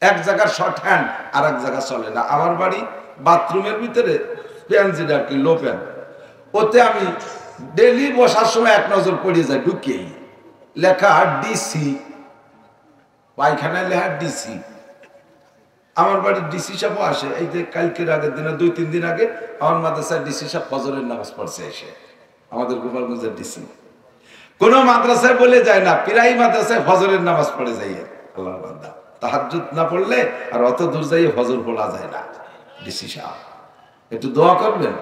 এক জায়গার short hand আর এক জায়গা চলে না। আমার বাড়ি বাথরুমের ভিতরে প্যান যেটা আর কি লো প্যান, ওতে আমি ডেলি বসার সময় এক নজর পড়ে যায়, ঢুকেই লেখা ডিসি, পায়খানায় লেখা ডিসি। আমার বাড়ির ডিসি সাহেব আসে, এই যে কালকের আগের দিনে 2-3 দিন আগে আমার মাদ্রাসায় ডিসি সাহেব ফজরের নামাজ পড়ছে এসে, আমাদের গোপালগঞ্জের ডিসি। কোন মাদ্রাসায় বলে যায় না, প্রায় মাদ্রাসায় ফজরের নামাজ পড়ে যাই। আল্লাহর বান্দা, তাহাজ্জুদ না পড়লে আর অত দূর যাই ফজর পড়া যায় না। ডিসি সাহেব একটু দোয়া করবেন,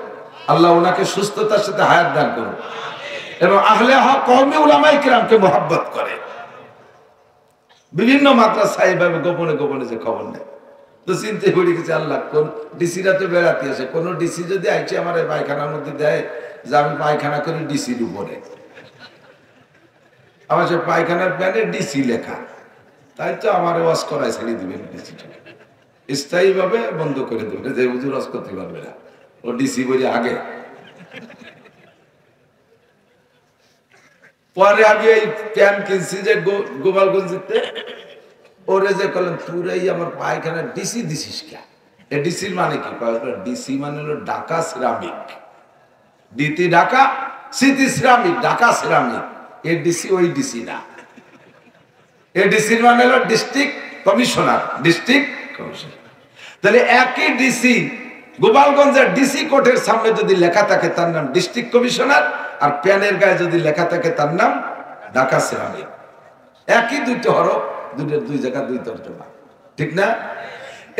আল্লাহ ওনাকে সুস্থতার সাথে হায়াত দান করুন এবং আহলে হক কওমি উলামায়ে কিরামকে মহব্বত করে। বিভিন্ন মাদ্রাসায় এভাবে গোপনে গোপনে যে খবর নেয়, তো চিন্তা করে গেছে আল্লাহ, কোন ডিসিরা তো বেড়াতে আসে, কোন ডিসি যদি আইছে আমার এই পায়খানার মধ্যে দেয় যে আমি পায়খানা করি ডিসির উপরে, আমার সে পায়খানার প্যানে ডিসি লেখা, তাই তো আমার ওয়াজ করায় ছেড়ে দিবেন ডিসিটা, স্থায়ী ভাবে বন্ধ করে দেবে যে হুজুর ওয়াজ করতে পারবে না, ও ডিসি বলে আগে। পরে আমি এই প্যান কিনছি যে গোপালগঞ্জে, ওরে যে বললেন তুই আমার পায়খানা ডিসি দিছিস কে? এ ডিসির মানে কি? ডিসি মানে হলো Dhaka ceramic, DT Dhaka, city ceramic, Dhaka ceramic. এ ডিসি ওই ডিসি না, এ ডিসির মানে হলো ডিস্ট্রিক্ট কমিশনার, ডিস্ট্রিক্ট কমিশনার। তাহলে একই ডিসি গোপালগঞ্জের ডিসি কোর্টের সামনে যদি লেখা থাকে তার নাম ডিস্ট্রিক্ট কমিশনার, আর প্যানের গায়ে যদি লেখা থাকে তার নাম ঢাকা সিরামিক। একই দুইটা হরফ, দুই জায়গা দুই তর্জমা, ঠিক না?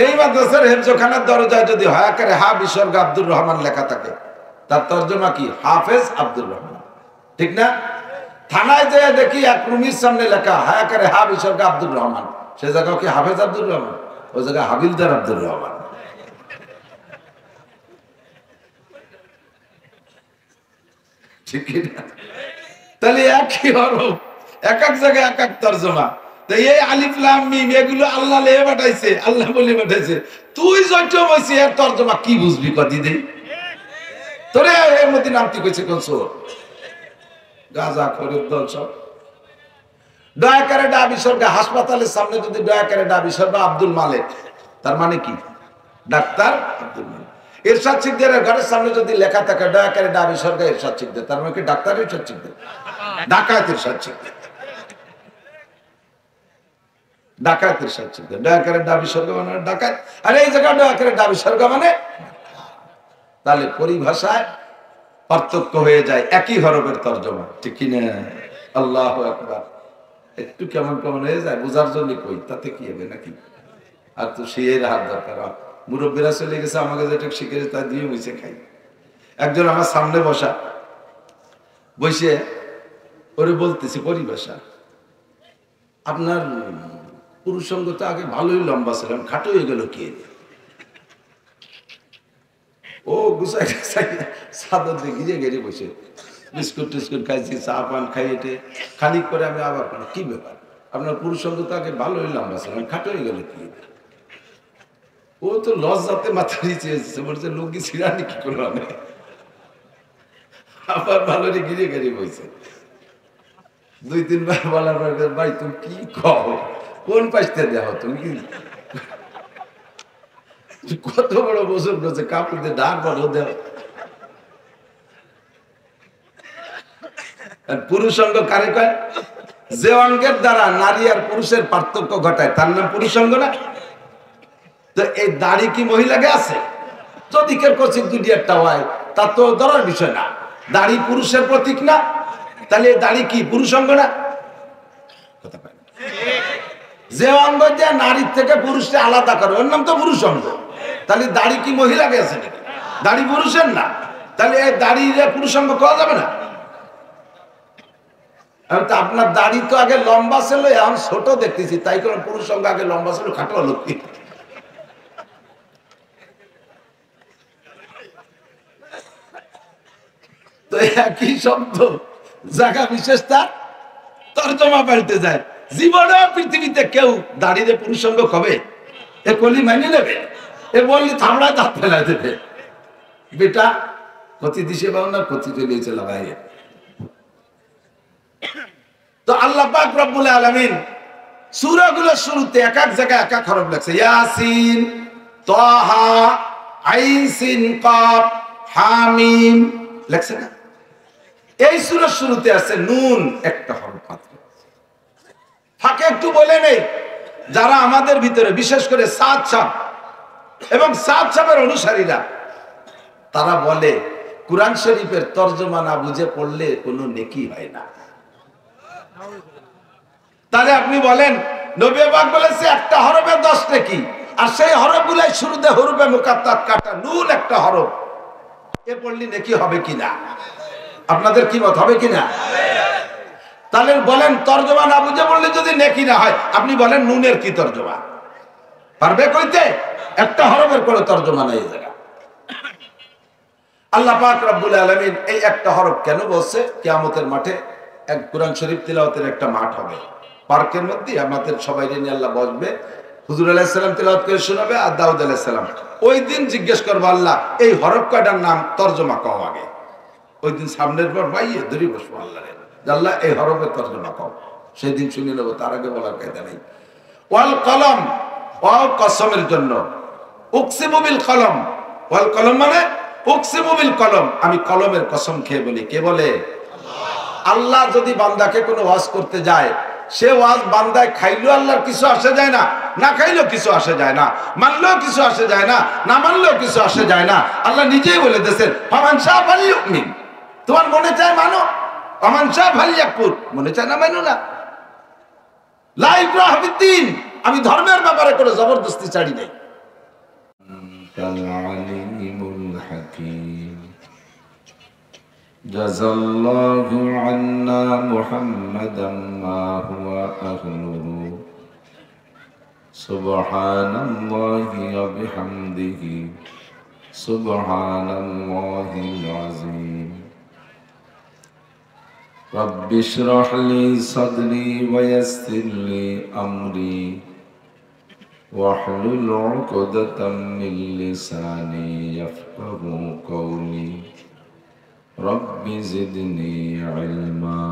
এই মাদ্রাসার হেফজখানার দরজায় যদি হায়াকারে হা বিসর্গ আব্দুর রহমান লেখা থাকে, তার তর্জমা কি? হাফেজ আব্দুর রহমান, ঠিক না? থানায় যে দেখি এক রুমির সামনে লেখা হায়াকারে হা বিসর্গ আব্দুর রহমান, সে জায়গাও কি হাফেজ আব্দুর রহমান? ওই জায়গায় হাবিলদার আব্দুর রহমান। ঠিক না? তাহলে একই হরফ, এক এক জায়গায় এক এক তর্জমা। এই আলিফ লাম মিম এগুলো আল্লাহ লেয়ে পাঠাইছে, আল্লাহ বলে পাঠাইছে। তুই যত বলছিস এর তর্জমা কি বুঝবি? কদি দে তোরে এর মধ্যে নামতি কইছে কোন সোর গাজা খরিদ দল সব। দয়া করে ডা বিসর্গ, হাসপাতালের সামনে যদি দয়া করে ডা বিসর্গ আব্দুল মালিক, তার মানে কি? ডাক্তার আব্দুল মালিক। এরশাদ সিকদারের ঘরের সামনে যদি লেখা থাকে দয়া করে ডা বিসর্গ এরশাদ সিকদার, তার মানে কি? ডাক্তার এরশাদ সিকদার, ডাকাত এরশাদ সিকদার, ডাকাতের সাথে দয়া করে ডা বিসর্গ মানে ডাকাত, আর এই জায়গা দয়া করে ডা বিসর্গ মানে। তাহলে পরিভাষায় পার্থক্য হয়ে যায়, একই হরফের তর্জমা, ঠিক কি না? আল্লাহু আকবার। একটু কেমন কেমন হয়ে যায়, বোঝার জন্য কই, তাতে কি হবে নাকি? আর তো শিয়ের হাত দরকার। মুরব্বীরা চলে গেছে, আমাকে যেটা শিখেছে তা দিয়ে বসে খাই। একজন আমার সামনে বসা, বসে ওরে বলতেছি পরিভাষা, আপনার পুরুষাঙ্গ তো আগে ভালোই লম্বা ছিলাম, খাটো হয়ে গেল কি? ও গুছাই চাদর দিয়ে ঘিরে ঘিরে বসে বিস্কুট টিস্কুট খাইছি, চা পান খাইয়েটে খানিক করে আমি আবার কি ব্যাপার, আপনার পুরুষাঙ্গ তো আগে ভালোই লম্বা ছিলাম, খাটো হয়ে গেল কি? ও তো লজ্জাতে মাথা নিচে এসেছে, বলছে লুঙ্গি ছিড়ানি কি করলো, আবার ভালো ঘিরে ঘিরে বসে 2-3 বার বলার পর, ভাই তুমি কি কও, কোন পাশতে দেওয়া, তুমি কি কত বড় বছর করছে, কাপড় দিয়ে ডাক বড় দেও। পুরুষাঙ্গ কারে কয়? যে অঙ্গের দ্বারা নারী আর পুরুষের পার্থক্য ঘটায় তার নাম পুরুষাঙ্গ না? তো এই দাড়ি কি মহিলাকে আছে? যদি কেউ করছে দুটি একটা হয়, তা তো ধরার বিষয় না। দাড়ি পুরুষের প্রতীক না, তাহলে দাড়ি কি পুরুষাঙ্গ না? কথা পায় না। যে অঙ্গ যে নারীর থেকে পুরুষকে আলাদা করে ওর নাম তো পুরুষাঙ্গ। তাহলে দাড়ি কি মহিলাকে আছে নাকি? দাড়ি পুরুষের না, তাহলে এই দাড়ি পুরুষাঙ্গ করা যাবে না। আপনার দাড়ি তো আগে লম্বা ছিল, এখন ছোট দেখতেছি, তাই করে পুরুষাঙ্গ আগে লম্বা ছিল, খাটো হলো কি? তো একই শব্দ জায়গা বিশেষ তার তর্জমা পাল্টে যায়। জীবনে পৃথিবীতে কেউ দাড়িতে পুরুষাঙ্গ কবে এ কলি মানি নেবে? এ বললি থামড়ায় দাঁত ফেলা দেবে, বেটা ক্ষতি দিছে পাও না, ক্ষতি চলিয়েছে লাগাই। তো আল্লাহ পাক রব্বুল আলামিন সূরাগুলোর শুরুতে এক এক জায়গায় এক এক হরফ লেখছে, ইয়াসিন, তাহা, আইন সিন কাফ, হামিম লেখছে না? এই সূরার শুরুতে আছে নুন, একটা হরফ মাত্র। ফাঁকে একটু বলে নেই, যারা আমাদের ভিতরে বিশেষ করে সাদ সাহেব এবং সাদ সাহেবের অনুসারীরা, তারা বলে কুরআন শরীফের তরজমা না বুঝে পড়লে কোনো নেকি হয় না। তাহলে আপনি বলেন নবী পাক বলেছে একটা হরফে 10 নেকি, আর সেই হরফগুলাই শুরুতে হরফে মুকাত্তাত কাটা, নুন একটা হরফ, এ পড়লে নেকি হবে কিনা? আপনাদের কি মত, হবে কিনা? তাহলে বলেন তরজমা না বুঝে বললে যদি নেকি না হয়, আপনি বলেন নুনের কি তরজমা পারবে কইতে? একটা হরফের কোনো তরজমা নাই এই জায়গা। আল্লাহ পাক রব্বুল আলামিন এই একটা হরফ কেন বলছে? কিয়ামতের মাঠে এক কুরআন শরীফ তিলাওয়াতের একটা মাঠ হবে, পার্কের মধ্যে আমাদের সবাই নিয়ে আল্লাহ বসবে, হুজুর আলাইহিস সালাম তিলাওয়াত করে শোনাবে, আর দাউদ আলাইহিস সালাম। ওই দিন জিজ্ঞেস করবো আল্লাহ এই হরফ কয়টার নাম তরজমা কও আগে। ওই দিন সামনের পর বাইয়ে ধরে বসবো আল্লাহরে, আল্লাহ এই হরফের তরজমা কও। সেই দিন শুনে নেবো, তার আগে বলার কায়দা নেই। ওয়াল কলম, ওয়াও কসমের জন্য, উকসিমু বিল কলম, ওয়াল কলম মানে উকসিমু বিল কলম, আমি কলমের কসম খেয়ে বলি। কে বলে? আল্লাহ যদি বান্দাকে কোনো ওয়াজ করতে যায়, সে ওয়াজ বান্দায় খাইলেও আল্লাহর কিছু আসে যায় না, না খাইলেও কিছু আসে যায় না, মানলেও কিছু আসে যায় না, না মানলেও কিছু আসে যায় না। আল্লাহ নিজেই বলে দিয়েছেন ফামান শাআ ফালইউমিন, তোমার মনে চায় মানো, ফামান শাআ ফালইয়াকফুর, মনে চায় না মানো না। লা ইকরাহা ফিদ্দীন, আমি ধর্মের ব্যাপারে কোনো জবরদস্তি ছাড়ি নাই। আলিমুল হাকীম জাযাল্লাহু আন্না মুহাম্মাদাম মা হুয়া আহলুহু সুবহানাল্লাহি ওয়া বিহামদিহি সুবহানাল্লাহিল আযীম। রব্বি ইশরাহ লি সাদরি ওয়া ইয়াসসির লি আমরি واحلل عقدة من لساني يفقهوا قولي رب زدني علما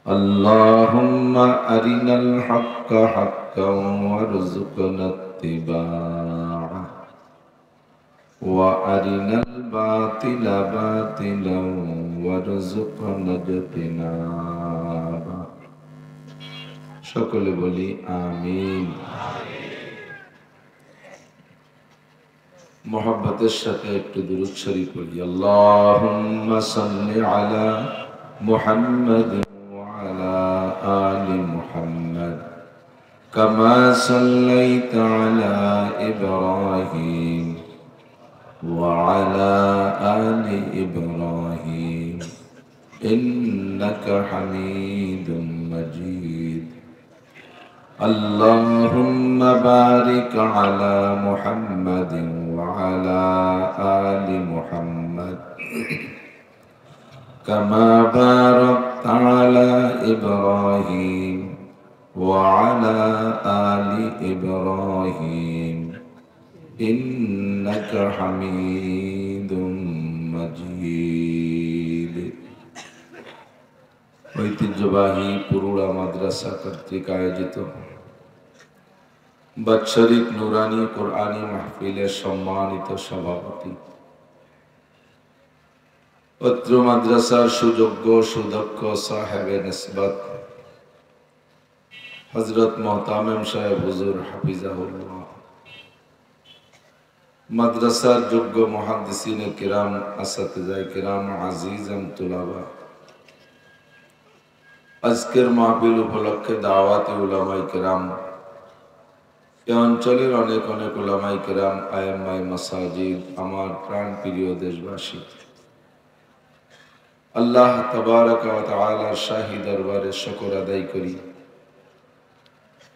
اللهم أرنا الحق حقا وارزقنا اتباعه وأرنا الباطل باطلا وارزقنا اجتنابه। সকলে বলি আমিন। মোহাব্বতের সাথে একটু দুরূদ শরীফ পড়ি। আল্লাহুম্মা সাল্লি আলা মুহাম্মাদ ওয়া আলা আলি মুহাম্মাদ কামা সাল্লাইতা আলা ইব্রাহিম ওয়া আলা আলি ইব্রাহিম ইন্নাকা হামিদুম মাজিদ। اللهم بارك على محمد وعلى آل محمد كما باركت على إبراهيم وعلى آل إبراهيم إنك حميد مجيد। ঐতিহ্যবাহী পুরুড়া মাদ্রাসা কর্তৃক আয়োজিত বাৎসরিক নুরানি কোরআনী মাহফিলের সম্মানিত সভাপতি, অত্র মাদ্রাসার সুযোগ্য সুদক্ষ সাহেবে নিসবত হযরত মোহতামিম সাহেব হুজুর হাফিজাহুল্লাহ, মাদ্রাসার যোগ্য মুহাদ্দিসিনে কিরাম, আসাতিজায়ে কিরাম, আজিজান তুলাবা, আজকের মাহফিল উপলক্ষে দাওয়াতি উলামায়ে কিরাম, এ অঞ্চলের অনেক অনেক উলামায়ে কিরাম, আইম্মায়ে মাসাজিদ, আমার প্রাণ প্রিয় দেশবাসী, আল্লাহ তাবারাকা ওয়া তাআলার শাহী দরবারে শুকর আদায় করি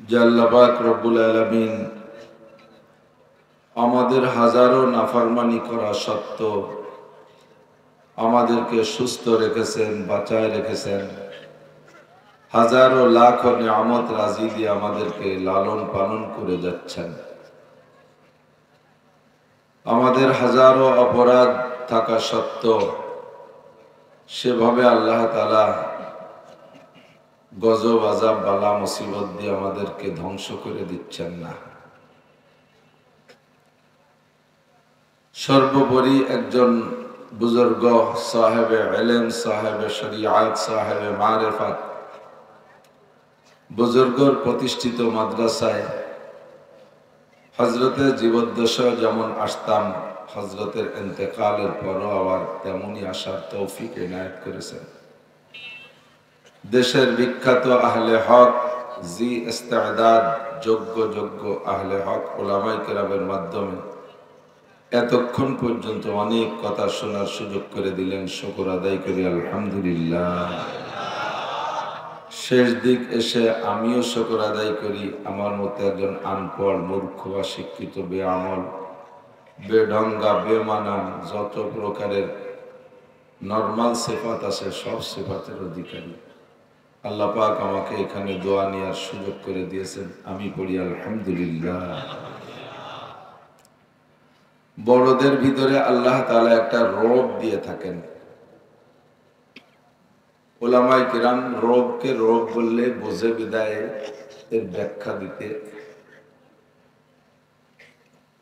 যে আল্লাহ পাক রব্বুল আলামিন আমাদের হাজারো নাফরমানি করা সত্ত্বেও আমাদেরকে সুস্থ রেখেছেন, বাঁচায় রেখেছেন, হাজারো লাখ নিয়ামত রাজি দিয়ে আমাদেরকে লালন পালন করে যাচ্ছেন। আমাদের হাজারো অপরাধ থাকা সত্ত্বেও সেভাবে আল্লাহ তাআলা গজব আযাব বালা মুসিবত দিয়ে আমাদেরকে ধ্বংস করে দিচ্ছেন না। সর্বোপরি একজন বুজুর্গ সাহেবে ইলম, সাহেবে শরিয়াত, সাহেবে মারিফাত, বুজুর্গর প্রতিষ্ঠিত মাদ্রাসায় হযরতের জীবদ্দশায় যেমন আসতাম, হযরতের ইন্তেকালের পরও আবার তেমনই আসার তৌফিক ইনায়েত করেছেন। দেশের বিখ্যাত আহলে হক, জি ইস্তেদাদ, যোগ্য আহলে হক উলামায়ে কেরামের মাধ্যমে এতক্ষণ পর্যন্ত অনেক কথা শোনার সুযোগ করে দিলেন। শুকর আদায় করি আলহামদুলিল্লাহ। শেষ দিক এসে আমিও শুকর আদায় করি, আমার মতো একজন আনপড়, মূর্খ, অশিক্ষিত, বেআমল, বেঢঙ্গা, বেমানান, যত প্রকারের নরমাল সিফাত আছে সব সিফাতের অধিকারী আল্লাহ পাক আমাকে এখানে দোয়া নেওয়ার সুযোগ করে দিয়েছেন। আমি পড়ি আলহামদুলিল্লাহ। বড়দের ভিতরে আল্লাহ তাআলা একটা রোগ দিয়ে থাকেন। উলামায়ে কিরাম রোগকে রোগ বললে বোঝে বিদায় এর ব্যাখ্যা দিতে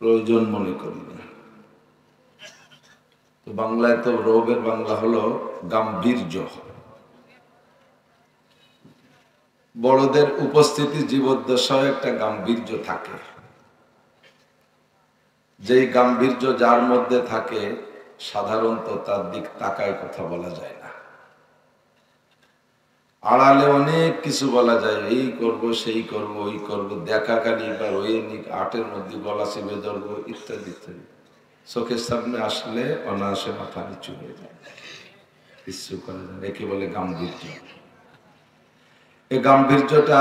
প্রয়োজন মনে করি না। তো বাংলায় তো রোগের বাংলা হলো গাম্ভীর্য। বড়দের উপস্থিতি জীবদ্দশায় একটা গাম্ভীর্য থাকে, যেই গাম্ভীর্য যার মধ্যে থাকে সাধারণত তার দিক তাকায় কথা বলা যায় না। আড়ালে অনেক কিছু বলা যায়, এই করব, সেই করব, ওই করব, দেখা খালি বা ওই আটের মধ্যে গলা চেপে ধরবো, ইত্যাদি ইত্যাদি। চোখের সামনে আসলে অনায়াসে মাথা নিচু হয়ে যায়, কিছু করা যায়। একে বলে গাম্ভীর্য। এই গাম্ভীর্যটা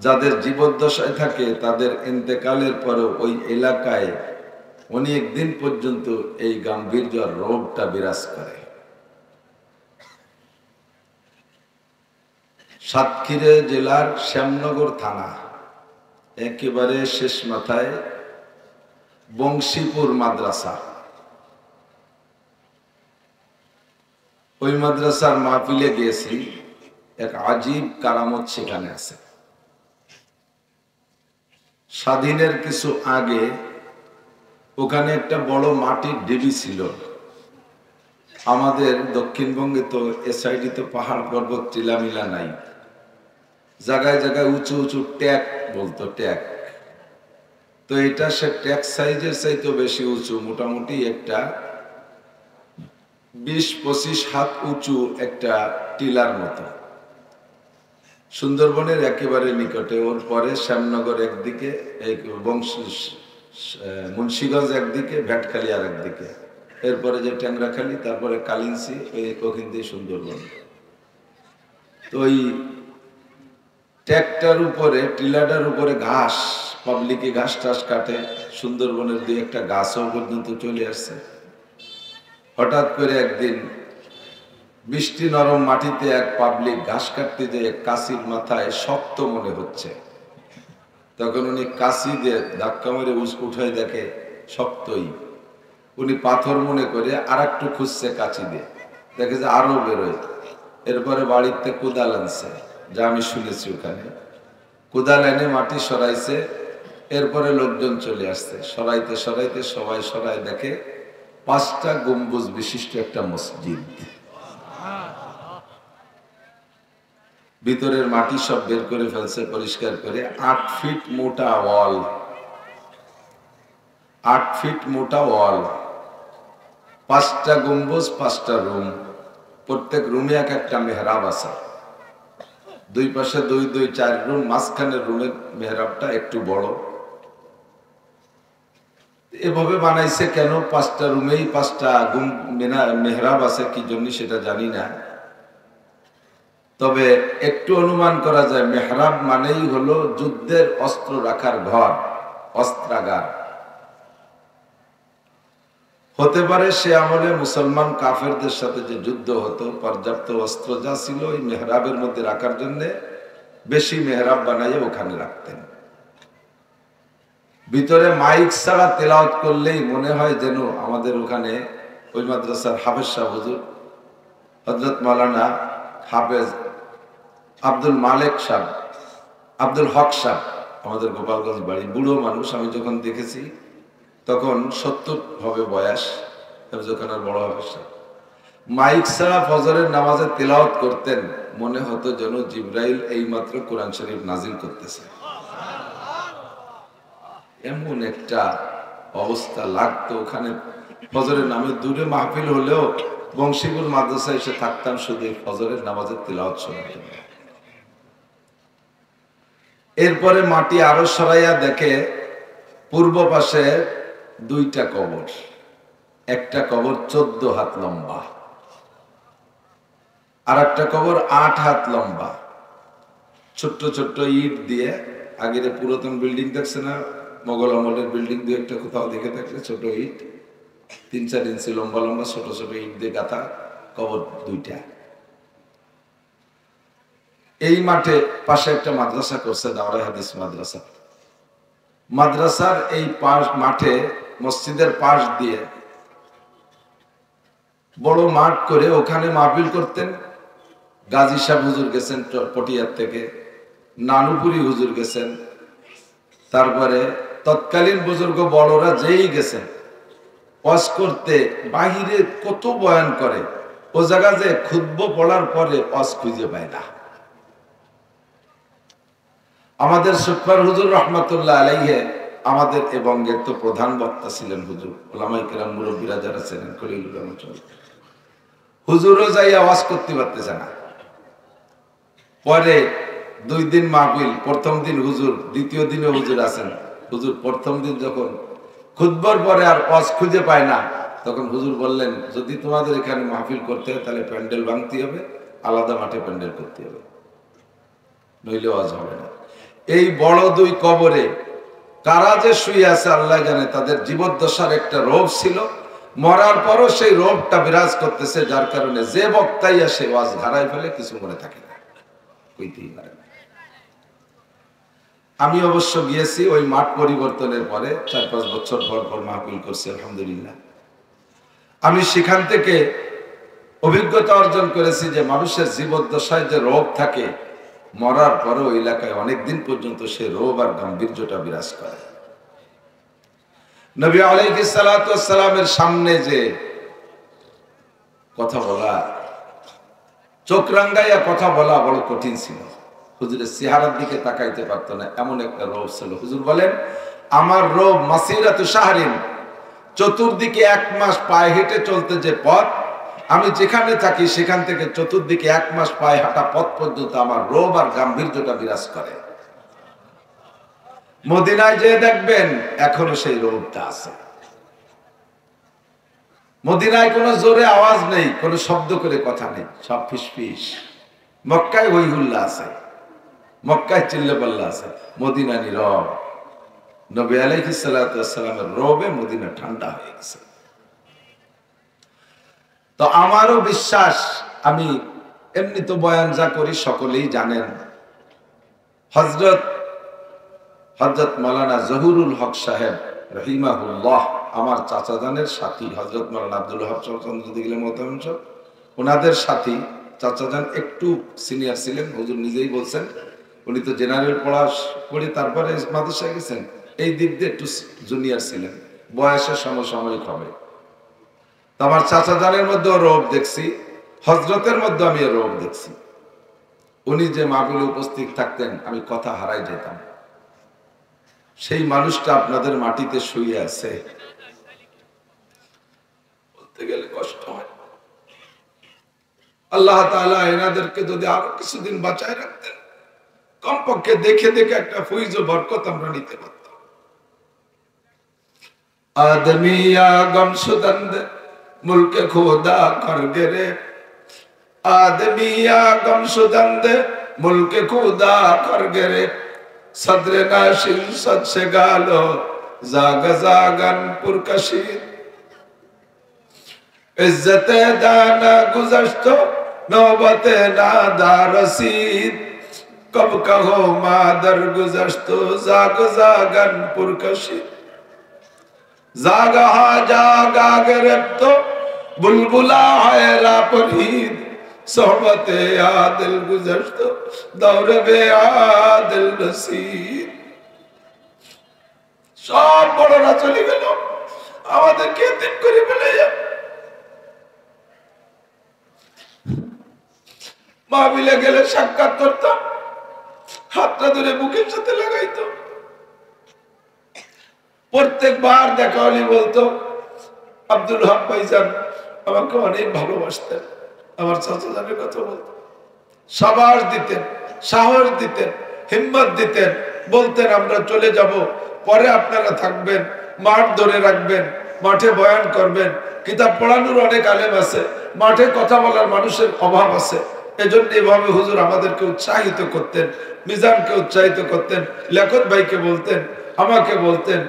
যাদের জীবদ্দশায় থাকে তাদের ইন্তেকালের পরে ওই এলাকায় অনেক দিন পর্যন্ত এই গাম্ভীর্য রোগটা বিরাজ করে। সাতক্ষীরা জেলার শ্যামনগর থানা একেবারে শেষ মাথায় বংশীপুর মাদ্রাসা, ওই মাদ্রাসার মাহফিলে গিয়েছি। এক আজীব কারামত সেখানে আছে। স্বাধীনের কিছু আগে ওখানে একটা বড় মাটির ঢিবি ছিল। আমাদের দক্ষিণবঙ্গে তো এ সাইডে তো পাহাড় পর্বত টিলামিলা নাই, জায়গায় জায়গায় উঁচু উঁচু ট্যাক বলতো, ট্যাক। তো এটা সে ট্যাক সাইজের চাইতে বেশি উঁচু, মোটামুটি একটা 20-25 হাত উঁচু একটা টিলার মতো। সুন্দরবনের একেবারে নিকটে। ওর পরে শ্যামনগর একদিকে, এই মুন্সিগঞ্জ একদিকে, ভ্যাটখালি আর একদিকে, এরপরে যে ট্যাংরাখালি, তারপরে কালিন্সি, ওখান দিয়ে সুন্দরবন। তো ওই ট্যাগটার উপরে, টিলাটার উপরে ঘাস, পাবলিকে ঘাস টাস কাটে, সুন্দরবনের দুই একটা গাছও পর্যন্ত চলে আসছে। হঠাৎ করে একদিন বৃষ্টি নরম মাটিতে এক পাবলিক ঘাস কাটতে যেয়ে কাশির মাথায় শক্ত মনে হচ্ছে। তখন উনি কাশি দিয়ে ধাক্কা মেরে উঠায় দেখে শক্তই। উনি পাথর মনে করে আর একটু খুঁজছে কাঁচি দিয়ে, দেখে যে আরো বেরোয়। এরপরে বাড়িতে কোদাল আনছে, যা আমি শুনেছি ওখানে। কোদাল এনে মাটি সরাইছে, এরপরে লোকজন চলে আসছে। সরাইতে সরাইতে সবাই সরাই দেখে 5টা গম্বুজ বিশিষ্ট একটা মসজিদ। ভিতরের মাটি সব বের করে ফেলছে পরিষ্কার করে। 8 ফিট মোটা ওয়াল, 8 ফিট মোটা ওয়াল, 5টা গম্বুজ, 5টা রুম, প্রত্যেক রুমে এক একটা মেহরাব আছে। দুই পাশে দুই 4 রুম, মাঝখানের রুমের মেহরাবটা একটু বড়। এভাবে বানাইছে কেন? 5টা রুমেই 5টা মেহরাব আছে, কি জন্য সেটা জানি না। তবে একটু অনুমান করা যায় মেহরাব মানেই হলো যুদ্ধের অস্ত্র রাখার ঘর, অস্ত্রাগার। হতে পারে সে আমলে মুসলমান কাফেরদের সাথে যে যুদ্ধ হতো, পর্যাপ্ত অস্ত্র যা ছিল ওই মেহরাবের মধ্যে রাখার জন্য বেশি মেহরাব বানাইয়ে ওখানে রাখতেন। ভিতরে মাইক ছাড়া তেলাওয়াত করলেই মনে হয় যেন আমাদের ওখানে ওই মাদ্রাসার হাফেজ সাহেব হুজুর হযরত মাওলানা হাফেজ আব্দুল মালেক সাহেব, আব্দুল হক সাহেব, আমাদের গোপালগঞ্জ বাড়ি, বুড়ো মানুষ। আমি যখন দেখেছি তখন 70 হবে বয়স, যখন আর বড় হবে। মাইক ছাড়া ফজরের নামাজে তেলাওয়াত করতেন, মনে হতো যেন জিবরাইল এইমাত্র কোরআন শরীফ নাজিল করতেছে, এমন একটা অবস্থা লাগতো ওখানে। ফজরের নামে দূরে মাহফিল হলেও বংশীপুর মাদ্রাসায় এসে থাকতাম শুধু ফজরের নামাজের তেলাওয়াত শোনার জন্য। এরপরে মাটি আরো সরাইয়া দেখে পূর্ব পাশে 2টা কবর, একটা কবর 14 হাত লম্বা, আর একটা কবর 8 হাত লম্বা। ছোট্ট ছোট্ট ইট দিয়ে, আগের পুরাতন বিল্ডিং দেখছে না, মোগল আমলের বিল্ডিং দিয়ে একটা কোথাও দেখে থাকলে, ছোট ইট 3-4 ইঞ্চি লম্বা লম্বা ছোট ছোট ইট দিয়ে গাঁথা কবর 2টা। এই মাঠে পাশে একটা মাদ্রাসা করছে, দাওরায়ে হাদিস মাদ্রাসা। মাদ্রাসার এই পাশ মাঠে, মসজিদের পাশ দিয়ে বড় মাঠ করে ওখানে মাহফিল করতেন। গাজী সাহেব হুজুর গেছেন পটিয়ার থেকে, নানুপুরি হুজুর গেছেন, তারপরে তৎকালীন বুজুর্গ বড়রা যেই গেছেন ওয়াজ করতে, বাহিরে কত বয়ান করে, ও জায়গা যে খুতবা পড়ার পরে ওয়াজ খুঁজে পায় না। আমাদের সুফার হুজুর রহমাতুল্লাহ আলাইহি, আমাদের এ বঙ্গের তো প্রধান বক্তা ছিলেন হুজুর, ওলামায়ে কেরাম মুরব্বীরা যারা ছিলেন, খলিলুর রহমান হুজুরও যাই আওয়াজ করতে পারতেছে না। পরে 2 দিন মাহফিল, প্রথম দিন হুজুর, দ্বিতীয় দিনে হুজুর আছেন। হুজুর প্রথম দিন যখন খুতবার পরে আর ওয়াজ খুঁজে পায় না, তখন হুজুর বললেন, যদি তোমাদের এখানে মাহফিল করতে হয় তাহলে প্যান্ডেল ভাঙতে হবে, আলাদা মাঠে প্যান্ডেল করতে হবে, নইলে ওয়াজ হবে না। এই বড় 2 কবরে কারা যে শুয়ে আছে আল্লাহ জানে। তাদের জীবদ্দশার একটা রোগ ছিল, মরার পরও সেই রোগটা বিরাজ করতেছে, যার কারণে যে বক্তাই আসে ওয়াজ হারাই ফেলে, কিছু মনে থাকে না, কইতেই পারে না। আমি অবশ্য গিয়েছি ওই মাঠ পরিবর্তনের পরে, 4-5 বছর পর পর মাহফিল করছি, আলহামদুলিল্লাহ। আমি সেখান থেকে অভিজ্ঞতা অর্জন করেছি যে মানুষের জীবদ্দশায় যে রোগ থাকে, মরার পরেও এলাকায় অনেকদিন পর্যন্ত সে রোগ আর গাম্ভীর্যটা বিরাজ করে। নবী আলাইহিস সালাতু ওয়াস সালামের সামনে যে কথা বলা, চোখ রাঙ্গাইয়া কথা বলা বড় কঠিন ছিল। হুজুরের চেহারার দিকে তাকাইতে পারতো না, এমন একটা রোগ ছিল। হুজুর বলেন, আমার রোগ মাসিরাতু শাহরিন, চতুর্দিকে 1 মাস পায়ে হেঁটে চলতে যে পথ, আমি যেখানে থাকি সেখান থেকে চতুর্দিকে 1 মাস পায়ে হাঁটা পথ পর্যন্ত আমার রোগ আর গাম্ভীর্যটা বিরাজ করে। মদিনায় যে দেখবেন এখনো সেই রোগটা আছে। মদিনায় কোনো জোরে আওয়াজ নেই, কোনো শব্দ করে কথা নেই, সব ফিসফিস। মক্কায় হই হুল্লা আছে, মক্কায় চিল্লা পাল্লা আছে, মদিনা নীরব। নবী আলাইহিস সালাতু ওয়াস সালামের রবে মদিনা ঠান্ডা হয়ে গেছে। তো আমারও বিশ্বাস, আমি এমনি তো বয়ান যা করি সকলেই জানেন, হযরত মাওলানা জহুরুল হক সাহেব রহিমাহুল্লাহ আমার চাচাজানের সাথী, হযরত মাওলানা আব্দুল ওয়াহাব চন্দ্র দিগলে মোহতামিম সাহেব ওনাদের সাথী। চাচাজান একটু সিনিয়র ছিলেন, হুজুর নিজেই বলছেন, উনি তো জেনারেল পড়ে তারপরে মাদ্রাসায় গেছেন, এই দিক দিয়ে একটু জুনিয়র ছিলেন, বয়সের সমসাময়িক হবে। তো আমার চাচাজানের মধ্যেও রোগ দেখছি, হযরতের মধ্যে আমি রোগ দেখছি। উনি যে মাহফিলে উপস্থিত থাকতেন, আমি কথা হারাই যেতাম। সেই মানুষটা আপনাদের মাটিতে শুয়ে আছে, বলতে গেলে কষ্ট হয়। আল্লাহ তাআলা এনাদেরকে যদি আরো কিছুদিন বাঁচায় রাখতেন, কমপক্ষে দেখে দেখে একটা ফৈজ ও বরকত আমরা নিতে পারতাম। আদমিয়া গমশুদন্দ মুলকে খোদা কর গেরে, আদমিয়া গমশুদন্দ মুলকে খোদা কর গেরে, সদরে নাশিন সদ সে গালো জাগ জাগন পুরকশির, ইজ্জতে দানা গুজশতো নৌবতে নাদা রসিদ, কব কহো মাদর গুজশতো জাগ জাগন পুরকশির, জাগা জাগা গিরফতো বুলবুলা হয়রা পরীদ, सोहबते आदिल गुज़श्त दौर बे आदिल नसीब সব বড়রা চলে গেল আমাদেরকে এতিম করে ফেলে মাহফিলে গেলে সাক্ষাৎ করতাম হাতটা ধরে বুকের সাথে লাগাইতো প্রত্যেকবার দেখা হলে বলতো আব্দুল হক ভাইজান আমাকে অনেক ভালোবাসতেন আমার চাচাজানের কথা বলতো সাবাস দিতেন সাহস দিতেন হিম্মত দিতেন বলতেন আমরা চলে যাব পরে আপনারা থাকবেন মাঠ ধরে রাখবেন মাঠে বয়ান করবেন কিতাব পড়ানোর অনেক আলেম আছে মাঠে কথা বলার মানুষের অভাব আছে এজন্য এভাবে হুজুর আমাদেরকে উৎসাহিত করতেন মিজানকে উৎসাহিত করতেন লেখক ভাইকে বলতেন আমাকে বলতেন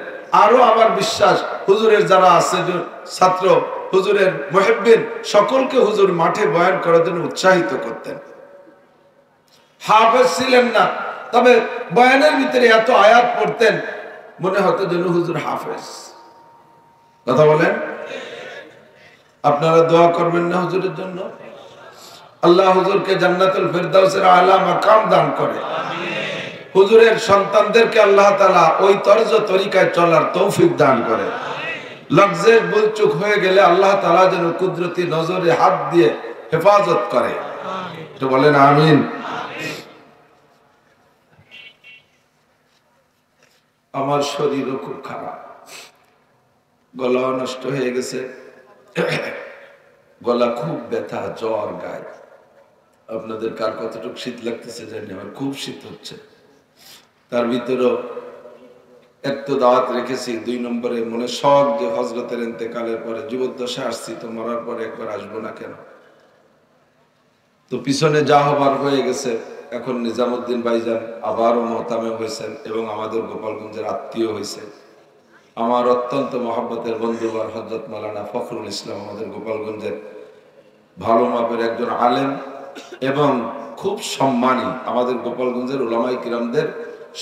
আরো আমার বিশ্বাস হুজুরের যারা আছে ছাত্র হুজুরের মুহিব্বিন সকলকে হুজুর মাঠে বয়ান করার জন্য উৎসাহিত করতেন হাফেজ ছিলেন না তবে বয়ানের ভিতরে এত আয়াত পড়তেন মনে হতো যেন হুজুর হাফেজ কথা বলেন আপনারা দোয়া করবেন না হুজুরের জন্য আল্লাহ হুজুরকে জান্নাতুল ফিরদাউসের আলা মাকাম দান করে হুজুরের সন্তানদেরকে আল্লাহ তাআলা ওই তরজ তরিকায় চলার তৌফিক দান করে লফজের ভুলচুক হয়ে গেলে আল্লাহ তাআলা যেন কুদরতি নজরে হাত দিয়ে হেফাজত করে তো বলেন আমিন আমার শরীরও খুব খারাপ গলা নষ্ট হয়ে গেছে গলা খুব ব্যথা জ্বর গায়ে আপনাদের কার কতটুকু শীত লাগতেছে জানি আমার খুব শীত হচ্ছে তার ভিতরেও এক তো দাওয়াত রেখেছি 2 নম্বরে মনে শখ যে হযরতের ইন্তেকালের পরে জীবদ্দশা আসছি তো মরার পরে একবার আসবো না কেন তো পিছনে যা হবার হয়ে গেছে এখন নিজামউদ্দিন ভাইজান আবারও মোহতামে হয়েছেন এবং আমাদের গোপালগঞ্জের আত্মীয় হয়েছে আমার অত্যন্ত মহব্বতের বন্ধুবার হযরত মাওলানা ফখরুল ইসলাম আমাদের গোপালগঞ্জের ভালো মাপের একজন আলেম এবং খুব সম্মানী আমাদের গোপালগঞ্জের উলামায়ে কিরামদের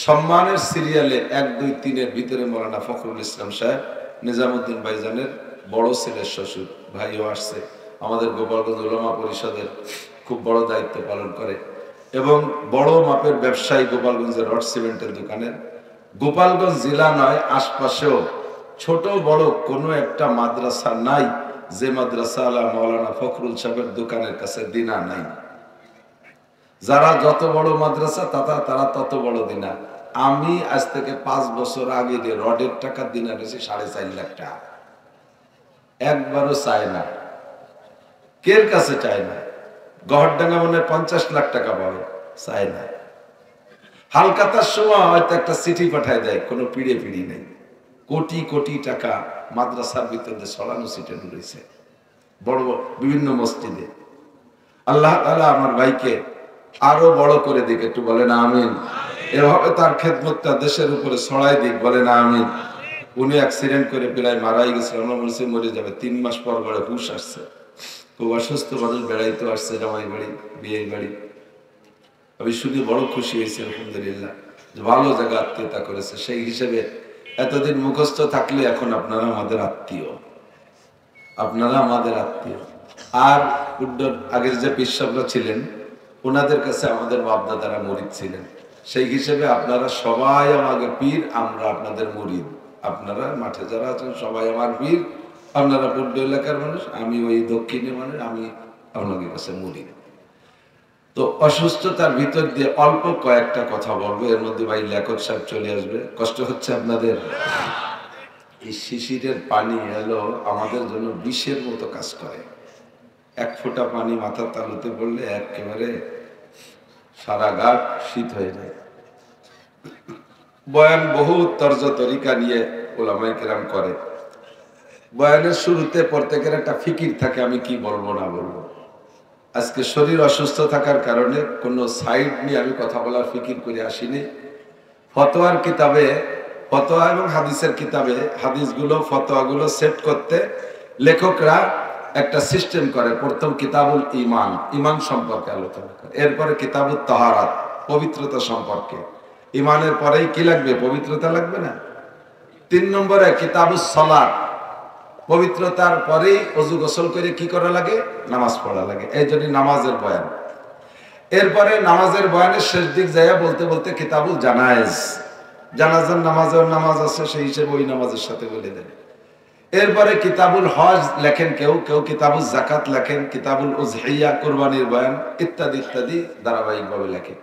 সম্মানের সিরিয়ালে 1 2 3 এর ভিতরে মাওলানা ফখরুল ইসলাম সাহেব নিজামউদ্দিন ভাইজানের বড় ছেলের শ্বশুর ভাইও আসছে আমাদের গোপালগঞ্জ উলামা পরিষদের খুব বড় দায়িত্ব পালন করে এবং বড় মাপের ব্যবসায়ী গোপালগঞ্জের রড সিমেন্টের দোকানের গোপালগঞ্জ জেলা নয় আশপাশেও ছোট বড় কোনো একটা মাদ্রাসা নাই যে মাদ্রাসা আলা মাওলানা ফখরুল সাহেবের দোকানের কাছে দিনা নাই যারা যত বড় মাদ্রাসা তারা তত বড় দিনা আমি আজ থেকে 5 বছর আগে রডের টাকা দিনা রয়েছে 4.5 লাখ টাকা একবারও চায় না কের কাছে চায় না গহরডাঙ্গা মনে 50 লাখ টাকা পাবে চায় না হালকাতার সময় হয়তো একটা চিঠি পাঠায় দেয় কোনো পিড়ে নেই কোটি কোটি টাকা মাদ্রাসার ভিতরে ছড়ানো ছিটানো রয়েছে বড় বিভিন্ন মসজিদে আল্লাহ তাআলা আমার ভাইকে আরো বড় করে দিক একটু বলেন আমিন এভাবে তার খেদমতটা দেশের উপরে ছড়াই দিক বলেন আমিন উনি অ্যাক্সিডেন্ট করে প্রায় মারাই গেছে আমরা মনে মরে যাবে 3 মাস পর গড়ে হুশ আসছে খুব অসুস্থ মানুষ বেড়াইতে আসছে জামাই বাড়ি বিয়ে বাড়ি আমি শুনে বড় খুশি হয়েছি আলহামদুলিল্লাহ যে ভালো জায়গা আত্মীয়তা করেছে সেই হিসেবে এতদিন মুখস্থ থাকলে এখন আপনারা আমাদের আত্মীয় আর আগের যে পিসাবরা ছিলেন ওনাদের কাছে আমাদের বাপ-দাদারা মুরিদ ছিলেন সেই হিসেবে আপনারা সবাই আমাদের পীর আমরা আপনাদের মুরিদ আপনারা মাঠে যারা আছেন সবাই আমার পীর আপনারা পূর্ব এলাকার মানুষ আমি ওই দক্ষিণের মানুষ আমি আপনাদের কাছে মুরিদ তো অসুস্থতার ভিতর দিয়ে অল্প কয়েকটা কথা বলবো এর মধ্যে ভাই লেখক সাহেব চলে আসবে কষ্ট হচ্ছে আপনাদের এই শিশিরের পানি এলো আমাদের জন্য বিষের মতো কাজ করে 1 ফোঁটা পানি মাথার তালুতে পড়লে একেবারে সারা গা শীত হয়ে যায় বয়ান বহু তর্জ তরিকা নিয়ে উলামায়ে কেরাম করে বয়ানের শুরুতে প্রত্যেকের একটা ফিকির থাকে আমি কি বলবো না বলবো আজকে শরীর অসুস্থ থাকার কারণে কোনো সাইড নিয়ে আমি কথা বলার ফিকির করে আসিনি ফতোয়ার কিতাবে ফতোয়া এবং হাদিসের কিতাবে হাদিসগুলো ফতোয়াগুলো সেট করতে লেখকরা একটা সিস্টেম করে প্রথম কিতাবুল ঈমান সম্পর্কে আলোচনা করে এরপরে কিতাবুত তাহারাত পবিত্রতা সম্পর্কে ঈমানের পরেই কি লাগবে পবিত্রতা লাগবে না 3 নম্বরে কিতাবুস সালাত পবিত্রতার পরেই অজু গোসল করে কি করা লাগে? নামাজ পড়া লাগে। এই জন্য নামাজের বয়ান। এরপরে নামাজের বয়ানের শেষ দিক যাইয়া বলতে বলতে কিতাবুল জানায়েজ, জানাজার নামাজ আছে, সেই হিসেবে ওই নামাজের সাথে বলে দেন। এরপরে কিতাবুল হজ লেখেন কেউ, কেউ কিতাবুল জাকাত লেখেন, কিতাবুল উজহিয়া কুরবানির বয়ান ইত্যাদি ইত্যাদি ধারাবাহিকভাবে লেখেন।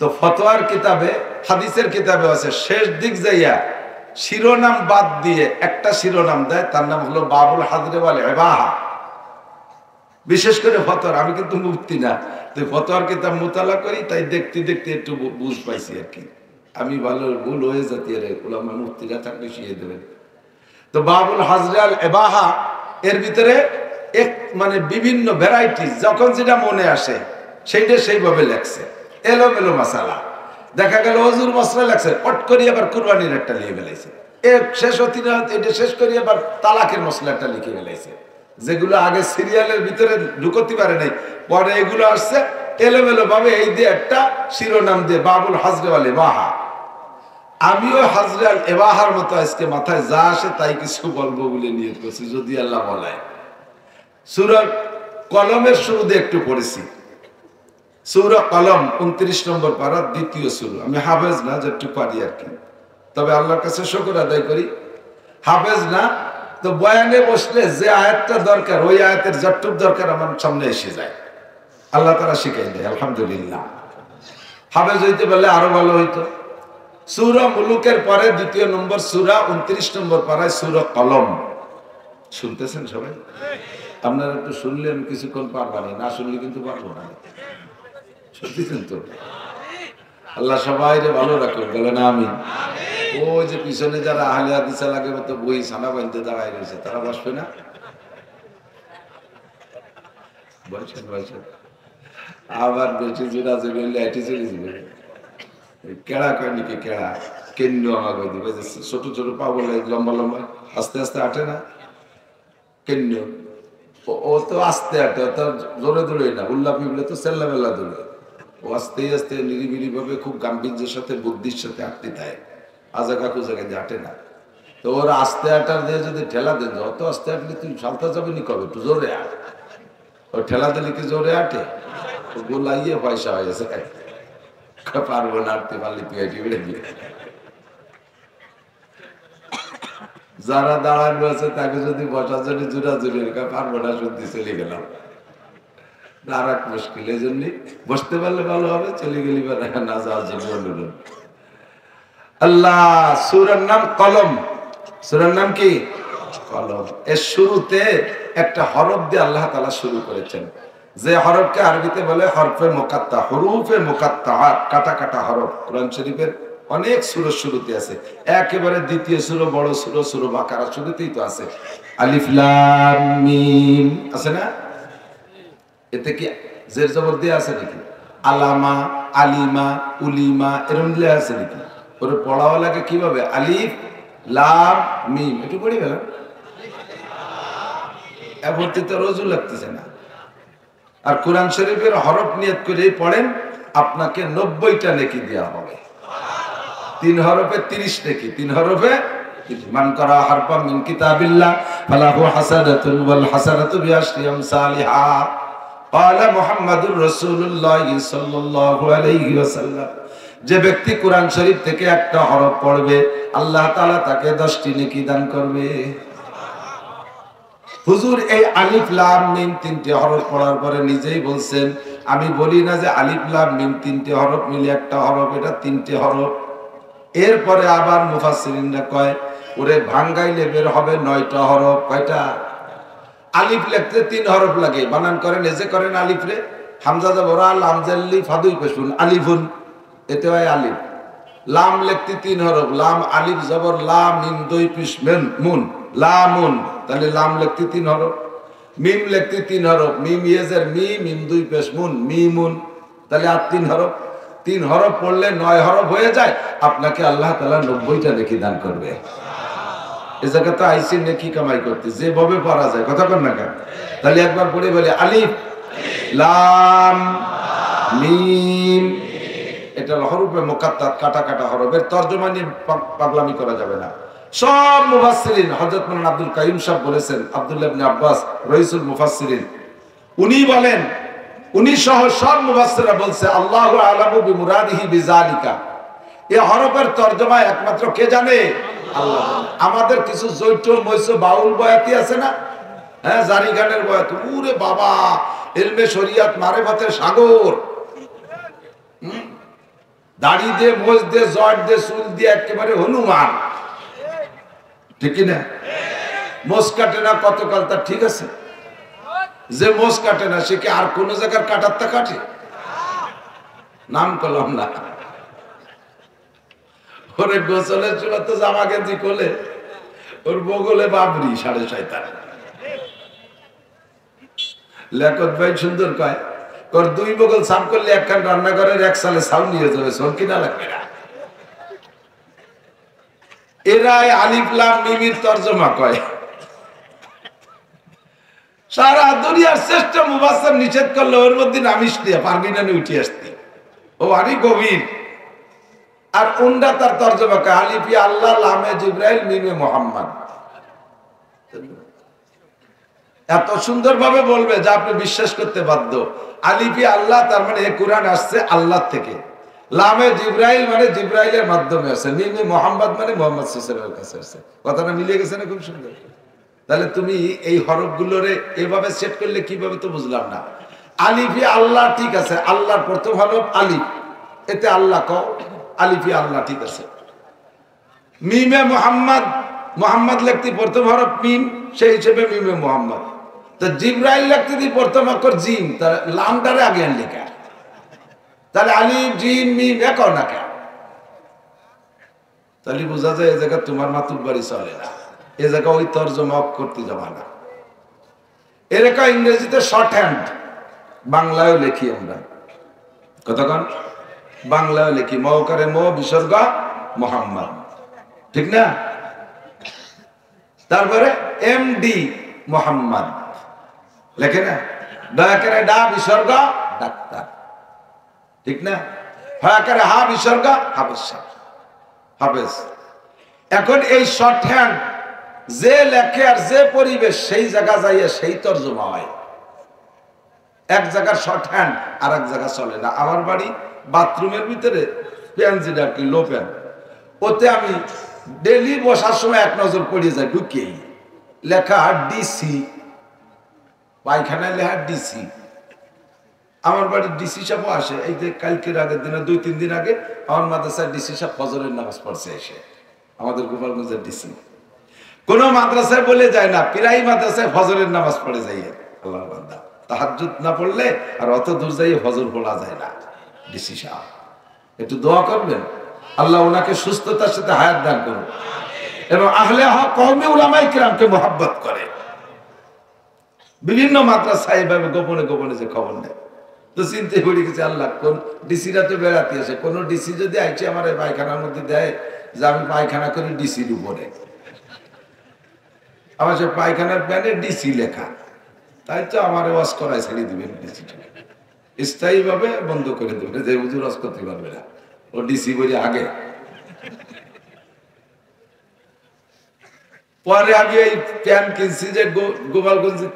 তো ফতোয়ার কিতাবে, হাদিসের কিতাবে আছে শেষ দিক যাইয়া শিরোনাম বাদ দিয়ে একটা শিরোনাম দেয়, তার নাম হলো বাবুল হাজরে ওয়াল ইবাহা। বিশেষ করে ফতোয়ার, আমি কিন্তু মুফতি না, তো ফতোয়ার কিতাব মোতালা করি, তাই দেখতে দেখতে একটু বুঝ পাইছি আর কি। আমি ভালো ভুল হয়ে যাতি, আরে ওলামা মুফতিরা থাকলে শিখিয়ে দেবেন। তো বাবুল হাজরে আল ইবাহা এর ভিতরে এক মানে বিভিন্ন ভ্যারাইটিস, যখন যেটা মনে আসে সেইটা সেইভাবে লেখছে, এলোমেলো মাসালা। দেখা গেল অজুর মশলা লেখছে, পট করি আবার কুরবানির একটা লিখে ফেলাইছে, শেষ হতি না এটা শেষ করি আবার তালাকের মশলা একটা লিখে ফেলাইছে, যেগুলো আগে সিরিয়ালের ভিতরে ঢুকতে পারে নাই, পরে এগুলো আসছে এলোমেলো ভাবে এই দিয়ে একটা শিরোনাম দিয়ে বাবুল হাজরে আল ইবাহা। আমিও হাজরে আল ইবাহার মতো আজকে মাথায় যা আসে তাই কিছু বলবো বলে নিয়ত করছি, যদি আল্লাহ বলায়। সূরা কলমের শুরুতে একটু পড়েছি, সূরা কলম 29 নম্বর পারা, দ্বিতীয় সূরা। আমি হাফেজ না, যেটুকু পারি আর কি, তবে আল্লাহর কাছে শুকর আদায় করি। হাফেজ না তো বয়ানে বসলে যে আয়াতটা দরকার, ওই আয়াতের যতটুকু দরকার আমার সামনে এসে যায়, আল্লাহ তাআলা শিখাই দেয়, আলহামদুলিল্লাহ। হাফেজ হইতে পারলে আরো ভালো হইতো। সূরা মুলুকের পরে দ্বিতীয় নম্বর সূরা 29 নম্বর পারায় সূরা কলম। শুনতেছেন সবাই? আপনারা একটু শুনলে আমি কিছুক্ষণ পারবানি, না শুনলে কিন্তু পারবো না। শুনতেছেন তো? আল্লাহ সবাই ভালো রাখুন, বলেন আমিন। ওই যে পিছনে যারা আহলে হাদিসা লাগে মতো বই ছানা বাঁধতে দাঁড়ায় রয়েছে, তারা বসবে না? বসেন বসেন। আবার বেশি জোড়া জোরে হলে এটি চলে যাবে। কেড়া কয় নাকি, কেড়া কেন্দ্র আমাকে দিবে, ছোট ছোট পা বলে লম্বা লম্বা আস্তে আস্তে আটে না কেন্দ্র, ও তো আস্তে আটে, তো জোরে দৌড়ে না, উল্লা পিবলে তো সেল্লা বেল্লা দৌড়ে। ও আস্তে আস্তে নিরিবিলি ভাবে খুব গাম্ভীর্যের সাথে বুদ্ধির সাথে আটতে দেয়, আজাগা কুজাগা দিয়ে আটে না। তো ওরা আস্তে আটার দিয়ে যদি ঠেলা দেন, যত আস্তে আটলে তুই সালতা যাবে নি কবে, একটু জোরে আট। ও ঠেলা দিলে কি জোরে আটে? গোলাইয়ে পয়সা হয়ে গেছে, পারবো না আটতে পারলে তুই এটি বেড়ে গিয়ে। যারা দাঁড়ানো আছে তাকে যদি বসার জন্য জোড়া জোরে পারবো না, সত্যি চলে গেলাম, আর এক মুশকিল। এই জন্য বসতে পারলে ভালো হবে, চলে গেলি না যাওয়ার জন্য অনুরোধ। আল্লাহ সূরার নাম কলম। সূরার নাম কি? কলম। এর শুরুতে একটা হরফ দিয়ে আল্লাহ তাআলা শুরু করেছেন, যে হরফকে আরবিতে বলে হরফে মুকাত্তা, হুরুফে মুকাত্তাআত, কাটা কাটা হরফ। কোরআন শরীফের অনেক সূরার শুরুতে আছে, একেবারে দ্বিতীয় সূরা, বড় সূরা, সূরা বাকারা শুরুতেই তো আছে আলিফ লাম মিম, আছে না? এতে কি জের জবর দিয়ে আছে নাকি? আলামা, আলিমা, উলিমা এরকম দিয়ে আছে নাকি? ওরে পড়াও লাগে কিভাবে? আলিফ লাম মিম, একটু পড়ি গেলাম, এভর্তি তো রোজু লাগতেছে না। আর কোরআন শরীফের হরফ নিয়ত করে পড়েন, আপনাকে 90টা নেকি দেওয়া হবে। 3 হরফে 30 নেকি, 3 হরফে মান করা হারফা মিন কিতাবিল্লাহ ফালাহু হাসানাতুন ওয়াল হাসানাতু বিআশরি আমসালিহা। ক্বালা মুহাম্মাদুর রাসূলুল্লাহ সাল্লাল্লাহু আলাইহি ওয়াসাল্লাম, যে ব্যক্তি কোরআন শরীফ থেকে একটা হরফ পড়বে, আল্লাহ তাআলা তাকে 10টি নেকি দান করবে। হুজুর এই আলিফ লাম মিম 3টে হরফ পড়ার পরে নিজেই বলছেন, আমি বলি না যে আলিফ লাম মিম 3টে হরফ মিলে একটা হরফ, এটা 3টে হরফ। এরপরে আবার মুফাসসিরিনরা কয়, ওরে ভাঙ্গাইলে বের হবে 9টা হরফ। কয়টা? আলিফ লিখতে 3 হরফ লাগে, বানান করেন, এজে করেন আলিফ রে, হামজা জবরা লাম জাল্লি ফাদুই পেশুন আলিফুন, এতে হয় আলিফ। লাম লিখতে 3 হরফ, লাম আলিফ জবর লা মিম দুই পিশ মেন মুন লামুন, তাহলে লাম লিখতে 3 হরফ। মিম লিখতে 3 হরফ, মিম ইয়েজের মি, মিম দুই পেশ মুন মিমুন, তাহলে আর 3 হরফ। 3 হরফ পড়লে 9 হরফ হয়ে যায়, আপনাকে আল্লাহ তাআলা 90টা নেকি দান করবে। এই জায়গায় তো আইসি নেকি কামাই করতে যেভাবে পারা যায়, কথা কন না কেন? তাহলে একবার পড়ে বলে আলিফ লাম মিম, এটা হরফে মুকাত্তাত, কাটা কাটা হরফ। এর তর্জমা নিয়ে পাগলামি করা যাবে না। সব মুফাসসিরিন, হযরত মাওলানা আব্দুল কাইয়ুম সাহেব বলেছেন, আব্দুল্লাহ ইবনে আব্বাস রাইসুল মুফাসসিরিন, উনি বলেন, উনি সহ সব মুফাসসিররা বলছে আল্লাহু আ'লামু বিমুরাদিহি বিযালিকা, এই হরফের তরজমা একমাত্র কে জানে? আল্লাহ। আমাদের কিছু জৈট মৈস বাউল বয়াতি আছে না, হ্যাঁ, জারি গানের বয়াত, ওরে বাবা, ইলমে শরিয়াত মারিফাতের সাগর, দাড়ি দিয়ে মোজ দিয়ে জট দিয়ে চুল দিয়ে একেবারে হনুমান, ঠিক না? মোজ কাটে না কতকাল, তার ঠিক আছে? যে মোজ কাটে না সে কি আর কোন জায়গার কাটারটা কাটে? নাম করলাম না। ওরে গোসলের চুলা তো জামা গেঞ্জি কোলে, ওর বগলে বাবরি 7.5 লেখত ভাই সুন্দর কয়, ওর 2 বগল সাফ করলে একখান রান্নাঘরের 1 সালে সাউন্ড নিয়ে যাবে, সর কিনা লাগবে না। এরাই আলিফ লাম মিমের তরজমা কয়। সারা দুনিয়ার শ্রেষ্ঠ মুফাসসির নিষেধ করলে ওর মধ্যে নামিস দিয়ে পারবি না উঠে আসতে, ও আরি গভীর। আর উন্ডা তার তরজমা কয় আলিফে আল্লাহ, লামে জিবরাইল, মিমে মুহাম্মদ। এত সুন্দর ভাবে বলবে যে আপনি বিশ্বাস করতে বাধ্য। আলিফে আল্লাহ তার মানে এই কুরআন আসছে আল্লাহ থেকে, লামে জিবরাইল মানে জিবরাইলের মাধ্যমে আসে, মিমে মুহাম্মদ মানে মুহাম্মদ সাল্লাল্লাহু আলাইহি ওয়াসাল্লামের কাছে আসে। কথাটা মিলে গেছে না? খুব সুন্দর। তাহলে তুমি এই হরফগুলোরে এভাবে সেট করলে কিভাবে তো বুঝলাম না। আলিফে আল্লাহ ঠিক আছে, আল্লাহর প্রথম হরফ আলিফ, এতে আল্লাহ কও, আলিফে আল্লাহ ঠিক আছে। মিমে মুহাম্মদ, মুহাম্মদ লিখতে প্রথম হরফ মিম, সেই হিসেবে মিমে মুহাম্মদ। তো জিবরাইল লিখতে দি প্রথম অক্ষর জিম, তার লামটারে আগে লেখা, তাহলে আলিফ জিম মিম একও না কেন? তাহলে বোঝা যায় এই জায়গা তোমার মাতুব্বারি চলে না, এ জায়গা ওই তরজমা করতে যাবা না। এরকম ইংরেজিতে শর্ট হ্যান্ড, বাংলায় লিখি আমরা, কতক্ষণ বাংলায় লিখি, মওকারে ম বিসর্গ মুহাম্মদ, ঠিক না? তারপরে এমডি মুহাম্মদ লেখে না, দয়াকারে ডা বিসর্গ ডাক্তার, ঠিক না? হয়াকারে হা বিসর্গ হাফেজ, হাফেজ। এখন এই শর্ট হ্যান্ড যে লেখে আর যে পরিবেশ সেই জায়গা যাইয়ে সেই তরজমা হয়। এক জায়গার শর্ট হ্যান্ড আর এক জায়গা চলে না। আমার বাড়ি বাথরুমের ভিতরে প্যান, যেটা আর কি লো প্যান, ওতে আমি ডেলি বসার সময় এক নজর পড়ে যায়, ঢুকেই লেখা ডিসি, পায়খানায় লেখা ডিসি। আমার বাড়ির ডিসি সাহেবও আসে, এই যে কালকের আগের দিনে 2-3 দিন আগে আমার মাদ্রাসায় ডিসি সাহেব ফজরের নামাজ পড়ছে এসে, আমাদের গোপালগঞ্জের ডিসি। কোন মাদ্রাসায় বলে যায় না, প্রায় মাদ্রাসায় ফজরের নামাজ পড়ে যাই আল্লাহর বান্দা, তাহাজ্জুদ না পড়লে আর অত দূর যাইয়ে ফজর পড়া যায় না। ডিসি সাহেব একটু দোয়া করবেন, আল্লাহ ওনাকে সুস্থতার সাথে হায়াত দান করুন এবং আহলে হক কওমে উলামায়ে কিরামকে মহব্বত করে। বিভিন্ন মাদ্রাসায় এইভাবে গোপনে গোপনে যে খবর নেয়, তো চিন্তা করে গেছে আল্লাহ, কোন ডিসিরা তো বেড়াতে আসে, কোন ডিসি যদি আইছে আমার এই পায়খানার মধ্যে দেয় যে আমি পায়খানা করি ডিসির উপরে, আমার সে পায়খানার প্যানে ডিসি লেখা, তাই তো আমার ওয়াজ করায় ছেড়ে দিবেন, ডিসিটা স্থায়ী ভাবে বন্ধ করে দেবে, যে হুজুর ওয়াজ করতে পারবে না, ও ডিসি বলে আগে। পরে আমি এই প্যান কিনছি যে গোপালগঞ্জে,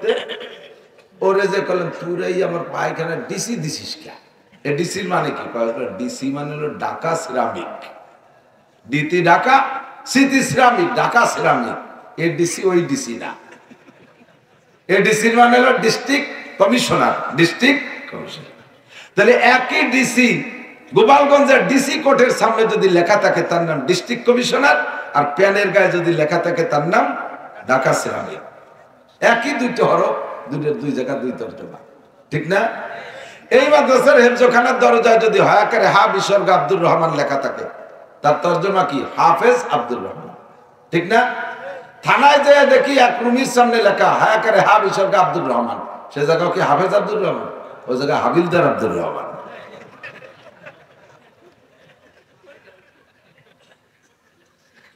ওরে যে করলেন তুই আমার পায়খানা ডিসি দিছিস কে? এ ডিসির মানে কি? ডিসি মানে হলো Dhaka ceramic, DT Dhaka, city ceramic, Dhaka ceramic. এ ডিসি ওই ডিসি না, এ ডিসির মানে হলো ডিস্ট্রিক্ট কমিশনার, ডিস্ট্রিক্ট কমিশনার। তাহলে একই ডিসি গোপালগঞ্জের ডিসি কোর্টের সামনে যদি লেখা থাকে তার নাম ডিস্ট্রিক্ট কমিশনার, আর প্যানের গায়ে যদি লেখা থাকে তার নাম ঢাকা সিরামিক। একই দুইটা হরফ, দুই জায়গা দুই তর্জমা, ঠিক না? এই মাদ্রাসার হেফজখানার দরজায় যদি হয়াকারে হা বিসর্গ আব্দুর রহমান লেখা থাকে, তার তর্জমা কি? হাফেজ আব্দুর রহমান, ঠিক না? থানায় যেয়ে দেখি এক রুমির সামনে লেখা হয়াকারে হা বিসর্গ আব্দুর রহমান, সে জায়গাও কি হাফেজ আব্দুর রহমান? ওই জায়গায় হাবিলদার আব্দুর রহমান।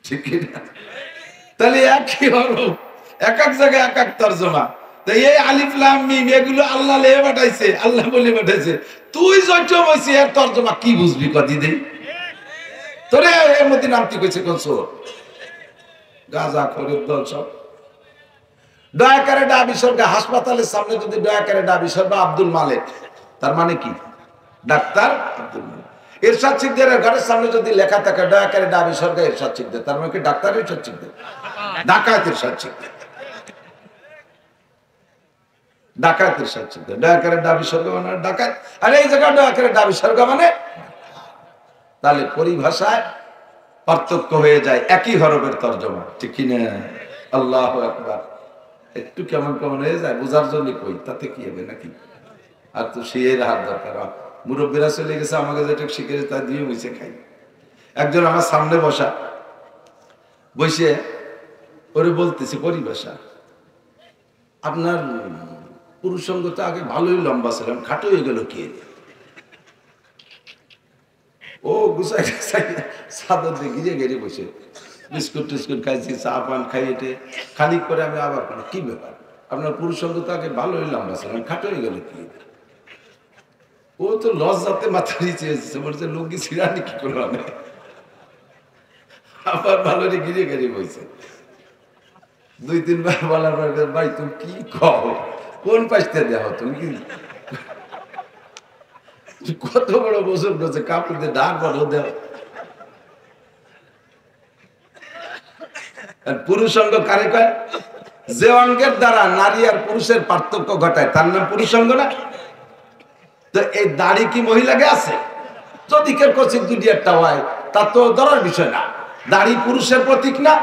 ঠিক না? তাহলে একই হরফ এক এক জায়গায় এক এক তর্জমা। তো এই আলিফ লাম মিম এগুলো আল্লাহ লেহে পাঠাইছে, আল্লাহ বলে পাঠাইছে। তুই যত বলছিস এর তর্জমা কি বুঝবি? কদি দেই তোরে এর মধ্যে নামতি কইছে কোন সুর? গাঁজা খোরের দল সব। দয়াকারে ডাবি সরকার হাসপাতালের সামনে যদি দয়াকারে ডাবি সরকার আব্দুল মালিক, তার মানে কি? ডাক্তার আব্দুল মালিক। এরশাদ সিকদারের ঘরের সামনে যদি লেখা থাকে দয়াকারে ডাবি সরকার এরশাদ সিকদার, তার মানে কি ডাক্তার এরশাদ সিকদার? ডাকাত এরশাদ সিকদার, ডাকাত এরশাদ সিকদার। দয়াকারে ডাবি সরকার মানে ডাকাত, আর এই জায়গায় দয়াকারে ডাবি সরকার মানে। তাহলে পরিভাষায় পার্থক্য হয়ে যায়, একই হরফের তর্জমা, ঠিক কিনা? আল্লাহু আকবার। একটু কেমন কেমন হয়ে যায়, বোঝার জন্য কই, তাতে কি হবে নাকি? আর তো শিয়ের হাত দরকার। মুরব্বীরা চলে গেছে, আমাকে যেটা শিখেছে তা দিয়ে বসে খাই। একজন আমার সামনে বসা, বসে ওরে বলতেছি পরিভাষা, আপনার পুরুষ সঙ্গ তো আগে ভালোই লম্বা ছিলাম, খাটো হয়ে গেল কি? ও গুছাই চাদর দিয়ে ঘিরে ঘিরে বসে বিস্কুট টিস্কুট খাইছি, চা পান খাইয়েটে খানিক করে আমি আবার কি ব্যাপার, আপনার পুরুষ সঙ্গ তো আগে ভালোই লম্বা ছিলাম, খাটো হয়ে গেল কি? ও তো লজ্জাতে মাথা নিচে এসেছে, বলছে লুঙ্গি ছিড়ানি কি করলো, আবার ভালো রে ঘিরে ঘিরে বসে। 2-3 বার বলার পর ভাই তুমি কি কও, কোন পাশতে দেওয়া তুমি কি কত বড় গোসল করছে, কাপড় দিয়ে ডাক বড় দেও। পুরুষ অঙ্গ কারে কয়? যে অঙ্গের দ্বারা নারী আর পুরুষের পার্থক্য ঘটায় তার নাম পুরুষ অঙ্গ না? তো এই দাড়ি কি মহিলাকে আছে? যদি কেউ কচিক দুটি একটা হয় তা তো ধরার বিষয় না। দাড়ি পুরুষের প্রতীক না,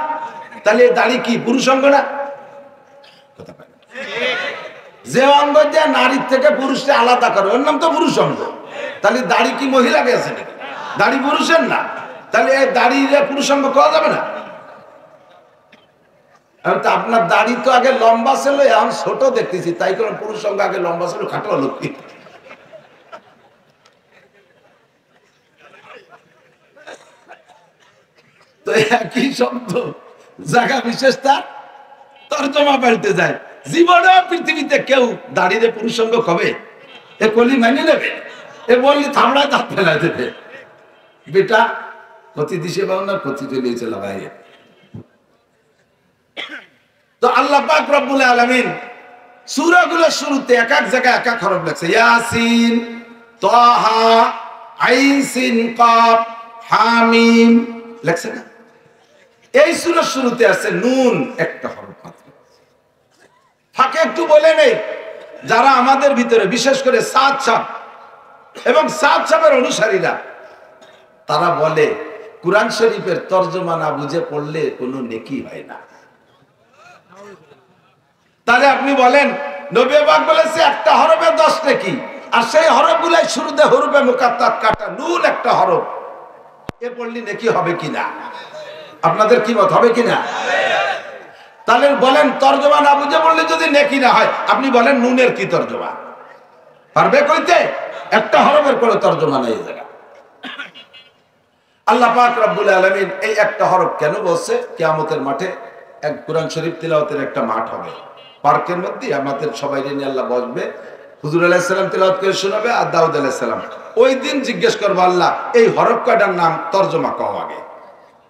তাহলে দাড়ি কি পুরুষ অঙ্গ না? যে অঙ্গ যে নারীর থেকে পুরুষকে আলাদা করে ওর নাম তো পুরুষ অঙ্গ। তাহলে দাড়ি কি মহিলাকে আছে নাকি? দাড়ি পুরুষের না, তাহলে এই দাড়ি পুরুষ অঙ্গ করা যাবে না। আপনার দাড়ি তো আগে লম্বা ছিল, এখন ছোট দেখতেছি, তাই কোন পুরুষ অঙ্গ আগে লম্বা ছিল, খাটো হলো কি? তো একই শব্দ জায়গা বিশেষ তার তর্জমা পাল্টে যায়। জীবনে পৃথিবীতে কেউ দাড়িতে পুরুষ অঙ্গ কবে এ কলি মানিয়ে নেবে? এ বললি থামড়ায় দাঁত ফেলাই দেবে, বেটা ক্ষতি দিশে পাও না, ক্ষতি চলিয়েছে লাগাই। তো আল্লাহ পাক রব্বুল আলামিন সূরাগুলোর শুরুতে এক এক জায়গায় এক এক হরফ লেখছে, ইয়াসিন, তাহা, আইন, সিন, কাফ, হামিম লেখছে না? এই সূরার শুরুতে আছে নুন, একটা হরফ মাত্র। ফাঁকে একটু বলে নেই, যারা আমাদের ভিতরে বিশেষ করে সাদ সাহেব এবং সাদ সাহেবের অনুসারীরা, তারা বলে কুরআন শরীফের তর্জমা না বুঝে পড়লে কোনো নেকি হয় না। তাহলে আপনি বলেন নবী পাক বলেছে একটা হরফে 10 নেকি, আর সেই হরফগুলাই শুরুতে হরফে মুকাত্তাত কাটা, নুন একটা হরফ, এ পড়লে নেকি হবে কিনা? আপনাদের কি মত, হবে কিনা? তাহলে বলেন তর্জমা না বুঝে পড়লে যদি নেকি না হয়, আপনি বলেন নুনের কি তর্জমা পারবে কইতে? একটা হরফের কোনো তর্জমা নেই এই জায়গা। আল্লাহ পাক রব্বুল আলামিন এই একটা হরফ কেন বলছে? কিয়ামতের মাঠে এক কুরআন শরীফ তিলাওয়াতের একটা মাঠ হবে, পার্কের মধ্যে আমাদের সবাই নিয়ে আল্লাহ বসবে, হুজুর আলাইহিস সালাম তিলাওয়াত করে শোনাবে, আর দাউদ আলাইহিস সালাম। ওই দিন জিজ্ঞেস করবো আল্লাহ এই হরফ কয়টার নাম তর্জমা কও আগে।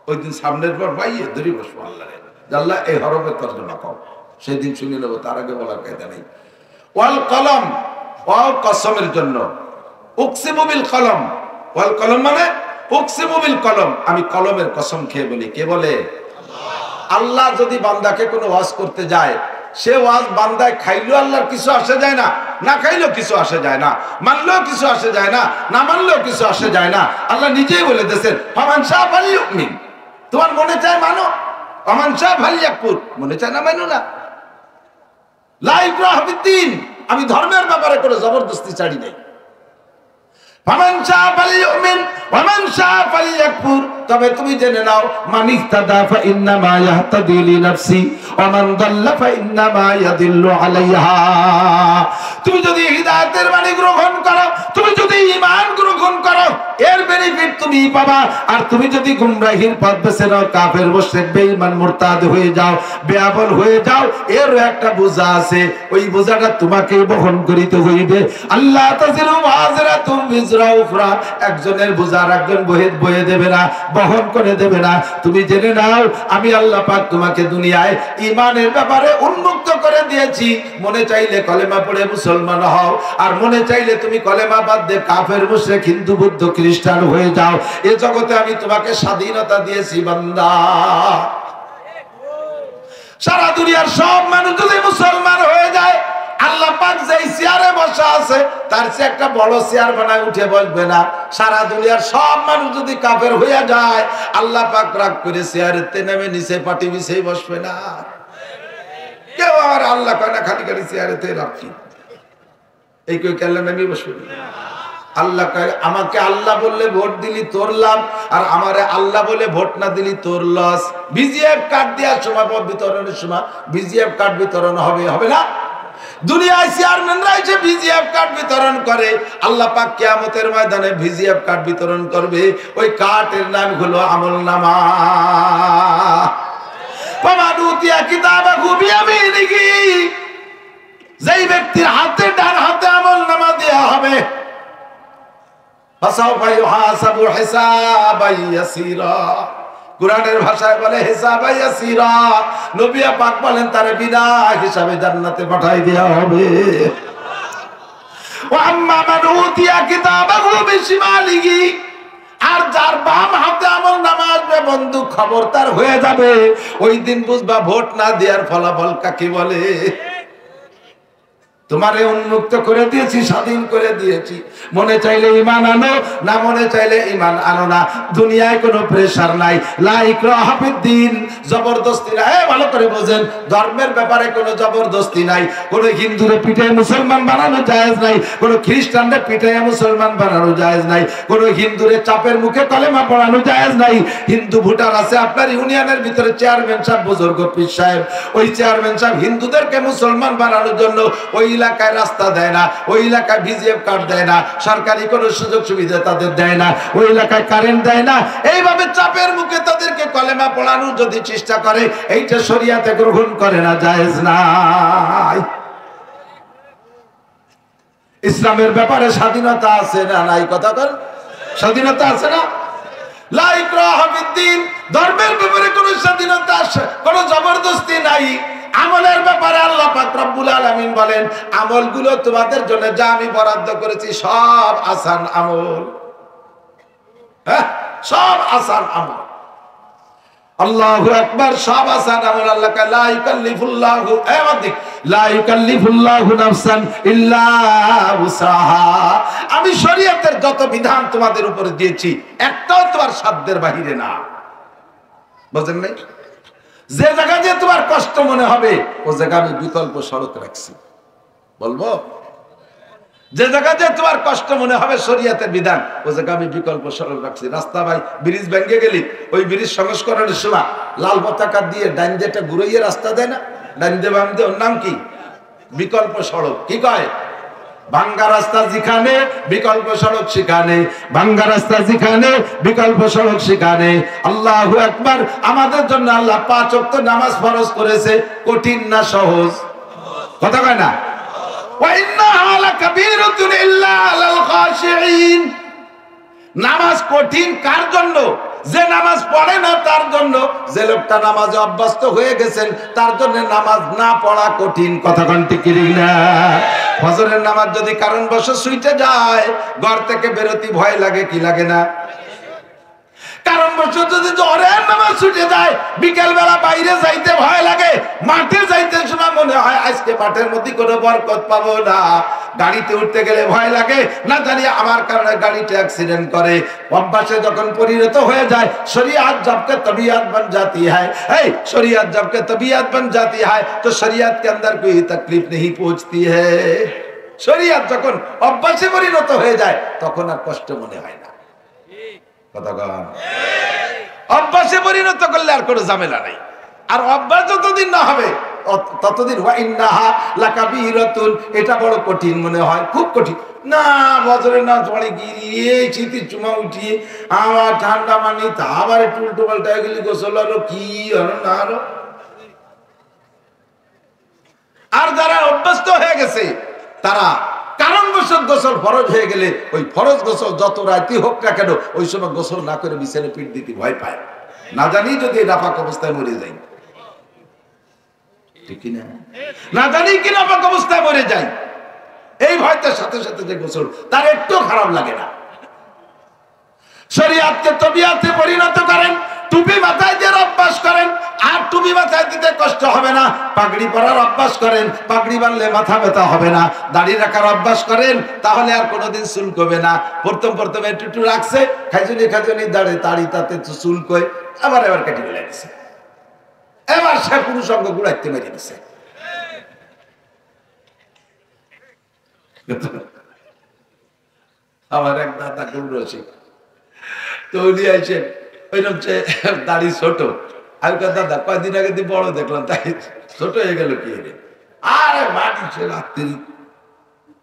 ওই দিন সামনের পর বাইয়ে ধরে বসবো আল্লাহরে, আল্লাহ এই হরফের তর্জমা কও। সেই দিন শুনে নেবো, তার আগে বলার কায়দা নেই। ওয়াল কলম, ওয়াও কসমের জন্য, উকসিমু বিল কলম, ওয়াল কলম মানে উকসিমু বিল কলম, আমি কলমের কসম খেয়ে বলি। কে বলে? আল্লাহ যদি বান্দাকে কোনো ওয়াজ করতে যায়, সে ওয়াজ বান্দায় খাইলেও আল্লাহর কিছু আসে যায় না, না খাইলেও কিছু আসে যায় না, মানলেও কিছু আসে যায় না, না মানলেও কিছু আসে যায় না। আল্লাহ নিজেই বলে দিয়েছেন ফামান শাআ ফালইউমিন, তোমার মনে চায় মানো, ফামান শাআ ফালইয়াকফুর, মনে চায় না মানো না। লা ইকরাহা ফিদ্দীন, আমি ধর্মের ব্যাপারে কোনো জবরদস্তি ছাড়ি নাই। ফামান শাআ ফালইউমিন ওয়া মান শাআ ফালইয়াকফুর, তবে তুমি জেনে নাও মান ইহতাদা ফা ইন্নামা ইয়াহতাদি লিনাফসি ওয়া মান দাল্লা ফাইন্নামা ইয়াদিল্লু আলাইহা। তুমি যদি হিদায়াতের বাণী গ্রহণ করো, তুমি যদি ঈমান গ্রহণ করো, এর বেনিফিট তুমি পাবা। আর তুমি যদি গুমরাহির পথ বেছে নাও, কাফের মুশরিক বেঈমান মুরতাদ হয়ে যাও, বেআবল হয়ে যাও, এর একটা বোঝা আছে, ওই বোঝাটা তোমাকে বহন করিতে হইবে। আল্লাহ তাজিরু ওয়াজিরাতুম বিজরা উখরা, একজনের বোঝা আরেকজন বয়ে দেবে না, বহন করে দেবে না। তুমি জেনে নাও, আমি আল্লাহ পাক তোমাকে দুনিয়ায় ঈমানের ব্যাপারে উন্মুক্ত করে দিয়েছি। মনে চাইলে কলেমা পড়ে মুসলমান হও, আর মনে চাইলে তুমি কলেমা বাদ দিয়ে কাফের মুশরিক হিন্দু বৌদ্ধ খ্রিস্টান হয়ে যাও। এই জগতে আমি তোমাকে স্বাধীনতা দিয়েছি বান্দা। সারা দুনিয়ার সব মানুষ যদি মুসলমান হয়ে যায়, আল্লাহ পাক যেই চেয়ারে বসা আছে তার চেয়ে একটা বড় চেয়ার বানায় উঠে বসবে না। সারা দুনিয়ার সব মানুষ যদি কাফের হয়ে যায়, আল্লাহ পাক রাগ করে চেয়ারেতে নেমে নিচে পাটি বিছিয়ে বসবে না। কেউ আর আল্লাহ কয় না খালি খালি চেয়ারেতে লাভ কি, এই কেউ কেল্লা নেমে বসবে না। আল্লাহ কয় আমাকে আল্লাহ বললে ভোট দিলি তোর লাভ, আর আমারে আল্লাহ বলে ভোট না দিলি তোর লস। বিজিএফ কার্ড দেওয়ার সময়, ভোট বিতরণের সময় বিজিএফ কার্ড বিতরণ হবে, হবে না? দুনিয়ায় চেয়ারম্যানরা এসে ভিজিএফ কার্ড বিতরণ করে, আল্লাহ পাক কিয়ামতের ময়দানে ভিজিএফ কার্ড বিতরণ করবে। ওই কার্ডের নাম হলো আমলনামা। ফামানুতিয়া কিতাবাহু বিয়ামিনিহি, যেই ব্যক্তির হাতে ডান হাতে আমলনামা দেয়া হবে, ফাসাউফা ইউহাসাবু হিসাবান ইয়াসীরা, কুরআনের ভাষায় বলে হিসাবান ইয়াসীরা। নবী পাক বলেন তারে বিনা হিসাবে জান্নাতে পাঠাই দেয়া হবে। ওয়া আম্মা মান উতিয়া কিতাবাহু বিশিমালিহি, আর যার বাম হাতে আমলনামা আসবে বন্ধু, খবর তার হয়ে যাবে। ওই দিন বুঝবা ভোট না দেওয়ার ফলাফল কাকে বলে। তোমারে উন্মুক্ত করে দিয়েছি, স্বাধীন করে দিয়েছি। মনে চাইলে ঈমান আনো, না মনে চাইলে ঈমান আনো না। দুনিয়ায় কোনো প্রেসার নাই, লা ইকরাহা ফিদ্দিন, জবরদস্তি নাই। ভালো করে বোঝেন, ধর্মের ব্যাপারে কোনো জবরদস্তি নাই। কোনো হিন্দুরে পিঠে মুসলমান বানানো জায়েজ নাই, কোনো খ্রিস্টানরে পিঠে মুসলমান বানানো জায়েজ নাই, কোনো হিন্দুরে চাপের মুখে কলেমা পড়ানো জায়েজ নাই। হিন্দু ভোটার আছে আপনার ইউনিয়নের ভিতরে, চেয়ারম্যান সাহেব, বুজুর্গ পীর সাহেব, ওই চেয়ারম্যান সাহেব হিন্দুদেরকে মুসলমান বানানোর জন্য ওই এলাকায় রাস্তা দেয় না, ওই এলাকায় ভিজিএফ কার্ড দেয় না, সরকারি কোনো সুযোগ সুবিধা তাদের দেয় না, ওই এলাকায় কারেন্ট দেয় না। এইভাবে চাপের মুখে তাদেরকে কলেমা পড়ানোর যদি চেষ্টা করে, এইটা শরিয়াতে গ্রহণ করে না, জায়েজ নাই। ইসলামের ব্যাপারে স্বাধীনতা আছে না নাই? কথা বল, স্বাধীনতা আছে না? লা ইকরাহা ফিদ্দিন, ধর্মের ব্যাপারে কোনো স্বাধীনতা আছে, কোনো জবরদস্তি নাই। আমলের ব্যাপারে আল্লাহ পাক রব্বুল আলামিন বলেন, আমলগুলো তোমাদের জন্য যা আমি বরাদ্দ করেছি সব আসান আমল। হ্যাঁ, সব আসান আমল। আল্লাহু আকবার, সব আসান আমল। আল্লাহ কা লা ইউকাল্লিফুল্লাহু, আমাদিক লা ইউকাল্লিফুল্লাহু নাফসান ইল্লা উসাহা। আমি শরীয়তের যত বিধান তোমাদের উপরে দিয়েছি, একটাও তোমার সাধ্যের বাহিরে না। বুঝেন নাই? যে জায়গা যে তোমার কষ্ট মনে হবে, ও জায়গা আমি বিকল্প সড়ক রাখছি। বলবো, যে জায়গা যে তোমার কষ্ট মনে হবে শরীয়তের বিধান, ও জায়গা আমি বিকল্প সড়ক রাখছি। রাস্তা ভাই ব্রিজ ভেঙে গেলি, ওই ব্রিজ সংস্করণের সময় লাল পতাকা দিয়ে ডাইন দিয়েটা ঘুরাইয়ে রাস্তা দেয় না, ডাইন দিয়ে বাম দিয়ে, ওর নাম কি? বিকল্প সড়ক। কি কয়? ভাঙ্গা রাস্তা যেখানে বিকল্প সড়ক সেখানে, ভাঙ্গা রাস্তা যেখানে বিকল্প সড়ক সেখানে। আল্লাহু আকবার। আমাদের জন্য আল্লাহ 5 ওয়াক্ত নামাজ ফরজ করেছে, কঠিন না সহজ? কথা কয় না? ওয়া ইন্নাহা লাকাবীরাতুন ইল্লা আলাল খাশিঈন। নামাজ কঠিন কার জন্য? যে নামাজ পড়ে না তার জন্য। যে লোকটা নামাজে অভ্যস্ত হয়ে গেছেন তার জন্য নামাজ না পড়া কঠিন। কথা কোন ঠিক না? ফজরের নামাজ যদি কারণবশত ছুটে যায়, ঘর থেকে বেরোতে ভয় লাগে, কি লাগে না? কারণবশত যদি জোহরের নামাজ ছুটে যায়, বিকেল বেলা বাইরে যাইতে ভয় লাগে, মাঠে যাইতে সময় মনে হয় আজকে মাঠের মধ্যে কোনো বরকত পাবো না। গাড়িতে উঠতে গেলে ভয় লাগে, না জানি আমার কারণে গাড়িতে অ্যাক্সিডেন্ট করে। অভ্যাসে যখন পরিণত হয়ে যায়, শরিয়ত জবকে তবিয়ত बन जाती है, शरीयत जबकि तबीयत बन जाती है तो शरीयत के अंदर कोई तकलीफ नहीं पहुंचती है। शरीयत যখন অভ্যাসে পরিণত হয়ে যায়, তখন আর কষ্ট মনে হয় না। কথা কন। অভ্যাসে পরিণত করলে আর কোনো ঝামেলা নাই। আর অভ্যাস যতদিন না হবে ততদিন এটা বড় কঠিন মনে হয়, খুব কঠিন। না বছরের না পড়ে গিয়ে শীতের চুমা উঠিয়ে আবার ঠান্ডা মানি তা আবার একটু উল্টো পাল্টা গেলি গোসল আরো কি আরো না আরো। আর যারা অভ্যস্ত হয়ে গেছে তারা কারণবশত গোসল ফরজ হয়ে গেলে ওই ফরজ গোসল যত রাতি হোক না কেন ওই সময় গোসল না করে বিছানে পিঠ দিতে ভয় পায়, না জানি যদি নাপাক অবস্থায় মরে যায়। ঠিক না? না জানি কি নাপাক অবস্থায় মরে যায়, এই ভয়টার সাথে সাথে যে গোসল তার একটু খারাপ লাগে না। শরীয়তকে তবিয়তে পরিণত করেন, টুপি মাথায় দিয়ে অভ্যাস করেন, আর টুপি মাথায় দিতে কষ্ট হবে না। পাগড়ি পরার অভ্যাস করেন, পাগড়ি বানলে মাথা ব্যথা হবে না। দাড়ি রাখার অভ্যাস করেন, তাহলে আর কোনোদিন চুল কবে না। প্রথম একটু রাখছে, খাইজনি দাড়ি তাতে চুল কয়, এবার কেটে ফেলে দিছে, এবার সে পুরুষ অঙ্গ গুড়াইতে মেরে দিছে। আমার এক দাদা গুরু রসিক তো উনি আইছেন, ওইরকম দাড়ি ছোট। আমি দাদা কয়দিন আগে দিয়ে বড় দেখলাম, তাই ছোট হয়ে গেল কি রে? আরে মানুষের রাত্রি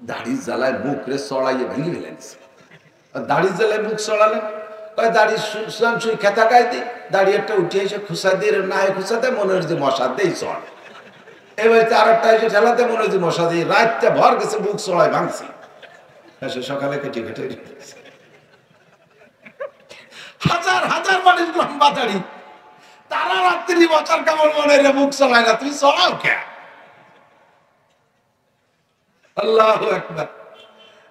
দাড়ির জ্বালায় মুখ রে চড়াইয়ে ভেঙে ফেলেছে। দাড়ির জ্বালায় মুখ চড়ালেন, দাড়ি শুই খেতা গায়ে দিই, দাড়ি একটা উঠে এসে খুসা দিয়ে না খুসা দেয়, মনে হচ্ছে মশা দেই চড়। এবার আর একটা এসে ঠেলাতে মনে হচ্ছে মশা দিয়ে, রাতটা ভর গেছে মুখ চড়ায় ভাঙছি, সকালে কেটে কেটে হাজার হাজার মানুষ লম্বা দাড়ি, তারা রাত্রি বছর কেমন মনে রে মুখ চলায় না, তুমি চলাও কে? আল্লাহু আকবার।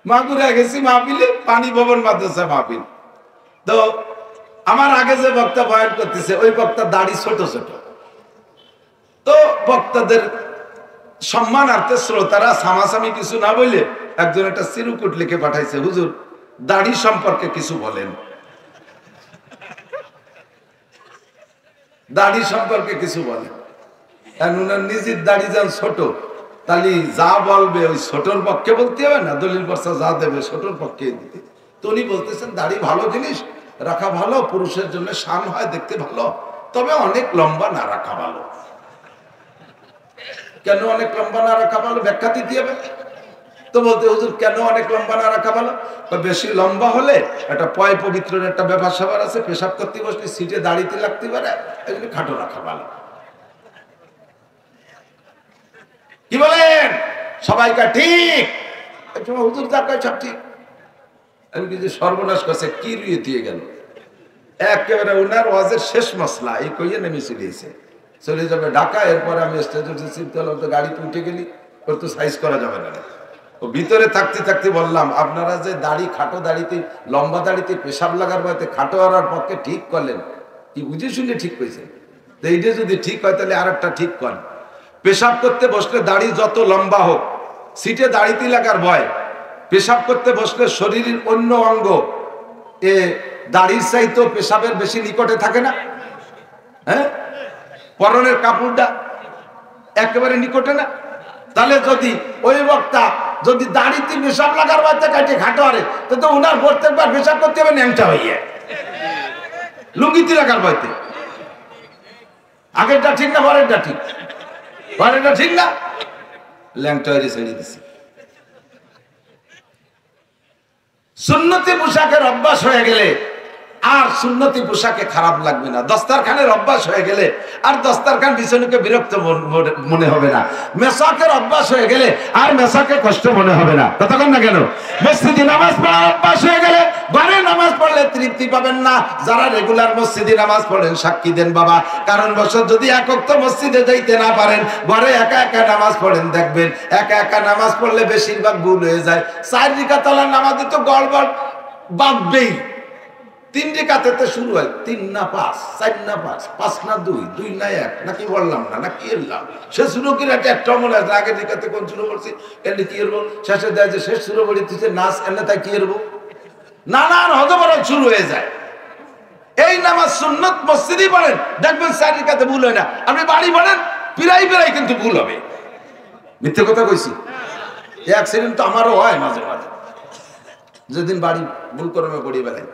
মাগুরা গেছি মাহফিলে, পানি ভবন মাদ্রাসা মাহফিল। তো আমার আগে যে বক্তা বয়ান করতেছে ওই বক্তা দাড়ি ছোট ছোট। তো বক্তাদের সম্মানার্থে শ্রোতারা সামাসামি কিছু না বললে একজন একটা চিরকুট লিখে পাঠাইছে, হুজুর দাড়ি সম্পর্কে কিছু বলেন, দাড়ি সম্পর্কে কিছু বলেন। উনার নিজের দাড়ি যান ছোট, তাহলে যা বলবে ওই ছোটর পক্ষে বলতে হবে না, দলিল পর্চা যা দেবে ছোটর পক্ষে দিতে। তো উনি বলতেছেন দাড়ি ভালো জিনিস, রাখা ভালো, পুরুষের জন্য শান হয়, দেখতে ভালো, তবে অনেক লম্বা না রাখা ভালো। কেন অনেক লম্বা না রাখা ভালো ব্যাখ্যা দিতে হবে। তো বলতে হুজুর কেন অনেক লম্বা না রাখা ভালো? বেশি লম্বা হলে একটা পয় পবিত্রের একটা ব্যাপার স্যাপার আছে, পেশাব করতে বসলে সিটে দাঁড়িয়ে লাগতে পারে, এগুলি খাটো রাখা ভালো। কি বলেন সবাইকে? ঠিক হুজুর যা কয় সব ঠিক। আমি কিছু সর্বনাশ করছে, কি রুয়ে দিয়ে গেল একেবারে ওনার ওয়াজের শেষ মশলা এই কইয়ে নেমে চলে যাবে ঢাকা। এরপরে আমি স্টেজে চিন্তা করলাম, তো গাড়িতে উঠে গেলি, ওর তো সাইজ করা যাবে না। ও ভিতরে থাকতে থাকতে বললাম, আপনারা যে দাড়ি খাটো দাড়িতে লম্বা দাড়িতে পেশাব লাগার বয়তে খাটো হওয়ার পক্ষে ঠিক করলেন, কি বুঝে শুনে ঠিক করেছেন? তো এইটা যদি ঠিক হয় তাহলে আর একটা ঠিক করেন, পেশাব করতে বসলে দাড়ি যত লম্বা হোক, সিটে দাড়িতে লাগার ভয়, পেশাব করতে বসলে শরীরের অন্য অঙ্গ এ দাড়ির চাইতে পেশাবের বেশি নিকটে থাকে না? হ্যাঁ, পরনের কাপড়টা একেবারে নিকটে না? তাহলে যদি ওই বক্তা যদি দাড়িতে পেশাব লাগার বাচ্চা কাটে খাটো আরে, তো উনার প্রত্যেকবার পেশাব করতে হবে ন্যাংটা হইয়া লুঙ্গিতে লাগার বইতে। আগেরটা ঠিক না পরেরটা ঠিক? পরেরটা ঠিক না, ল্যাংটা হয়ে ছেড়ে দিছে। সুন্নতি পোশাকের অভ্যাস হয়ে গেলে আর সুন্নতি পোশাকে খারাপ লাগবে না। দস্তারখানের অভ্যাস হয়ে গেলে আর দস্তারখান বিছানাকে বিরক্ত মনে হবে না। মেসাকের অভ্যাস হয়ে গেলে আর মেসাকে কষ্ট মনে হবে না। ততক্ষণ না কেন মসজিদে নামাজ পড়ার অভ্যাস হয়ে গেলে ঘরে নামাজ পড়লে তৃপ্তি পাবেন না। যারা রেগুলার মসজিদে নামাজ পড়েন সাক্ষী দেন বাবা, কারণ বছর যদি একক তো মসজিদে যাইতে না পারেন, ঘরে একা একা নামাজ পড়েন, দেখবেন একা একা নামাজ পড়লে বেশিরভাগ ভুল হয়ে যায়। 4 রাকাতের নামাজে তো গড়বড় বাঁধবেই। 3 রাকাতে শুরু হয় 3 না 5, 4 না 5, 5 না 2, 2 না 1, নাকি বললাম না নাকি এলাম সে শুরু করে একটা মনে হয় আগের রাকাতে কোন শুরু করছি এনে কি করবো, শেষে দেয় যে শেষ শুরু করে দিচ্ছে নাচ এনে তাই কি করবো, নানান হযবরল শুরু হয়ে যায়। এই নামাজ সুন্নত মসজিদে পড়েন, দেখবেন 4 রাকাতে ভুল হয় না। আপনি বাড়ি পড়েন পিরাই কিন্তু ভুল হবে। মিথ্যে কথা কইছি? এই অ্যাক্সিডেন্ট তো আমারও হয় মাঝে মাঝে, যেদিন বাড়ি ভুল করে পড়িয়ে বেড়াই।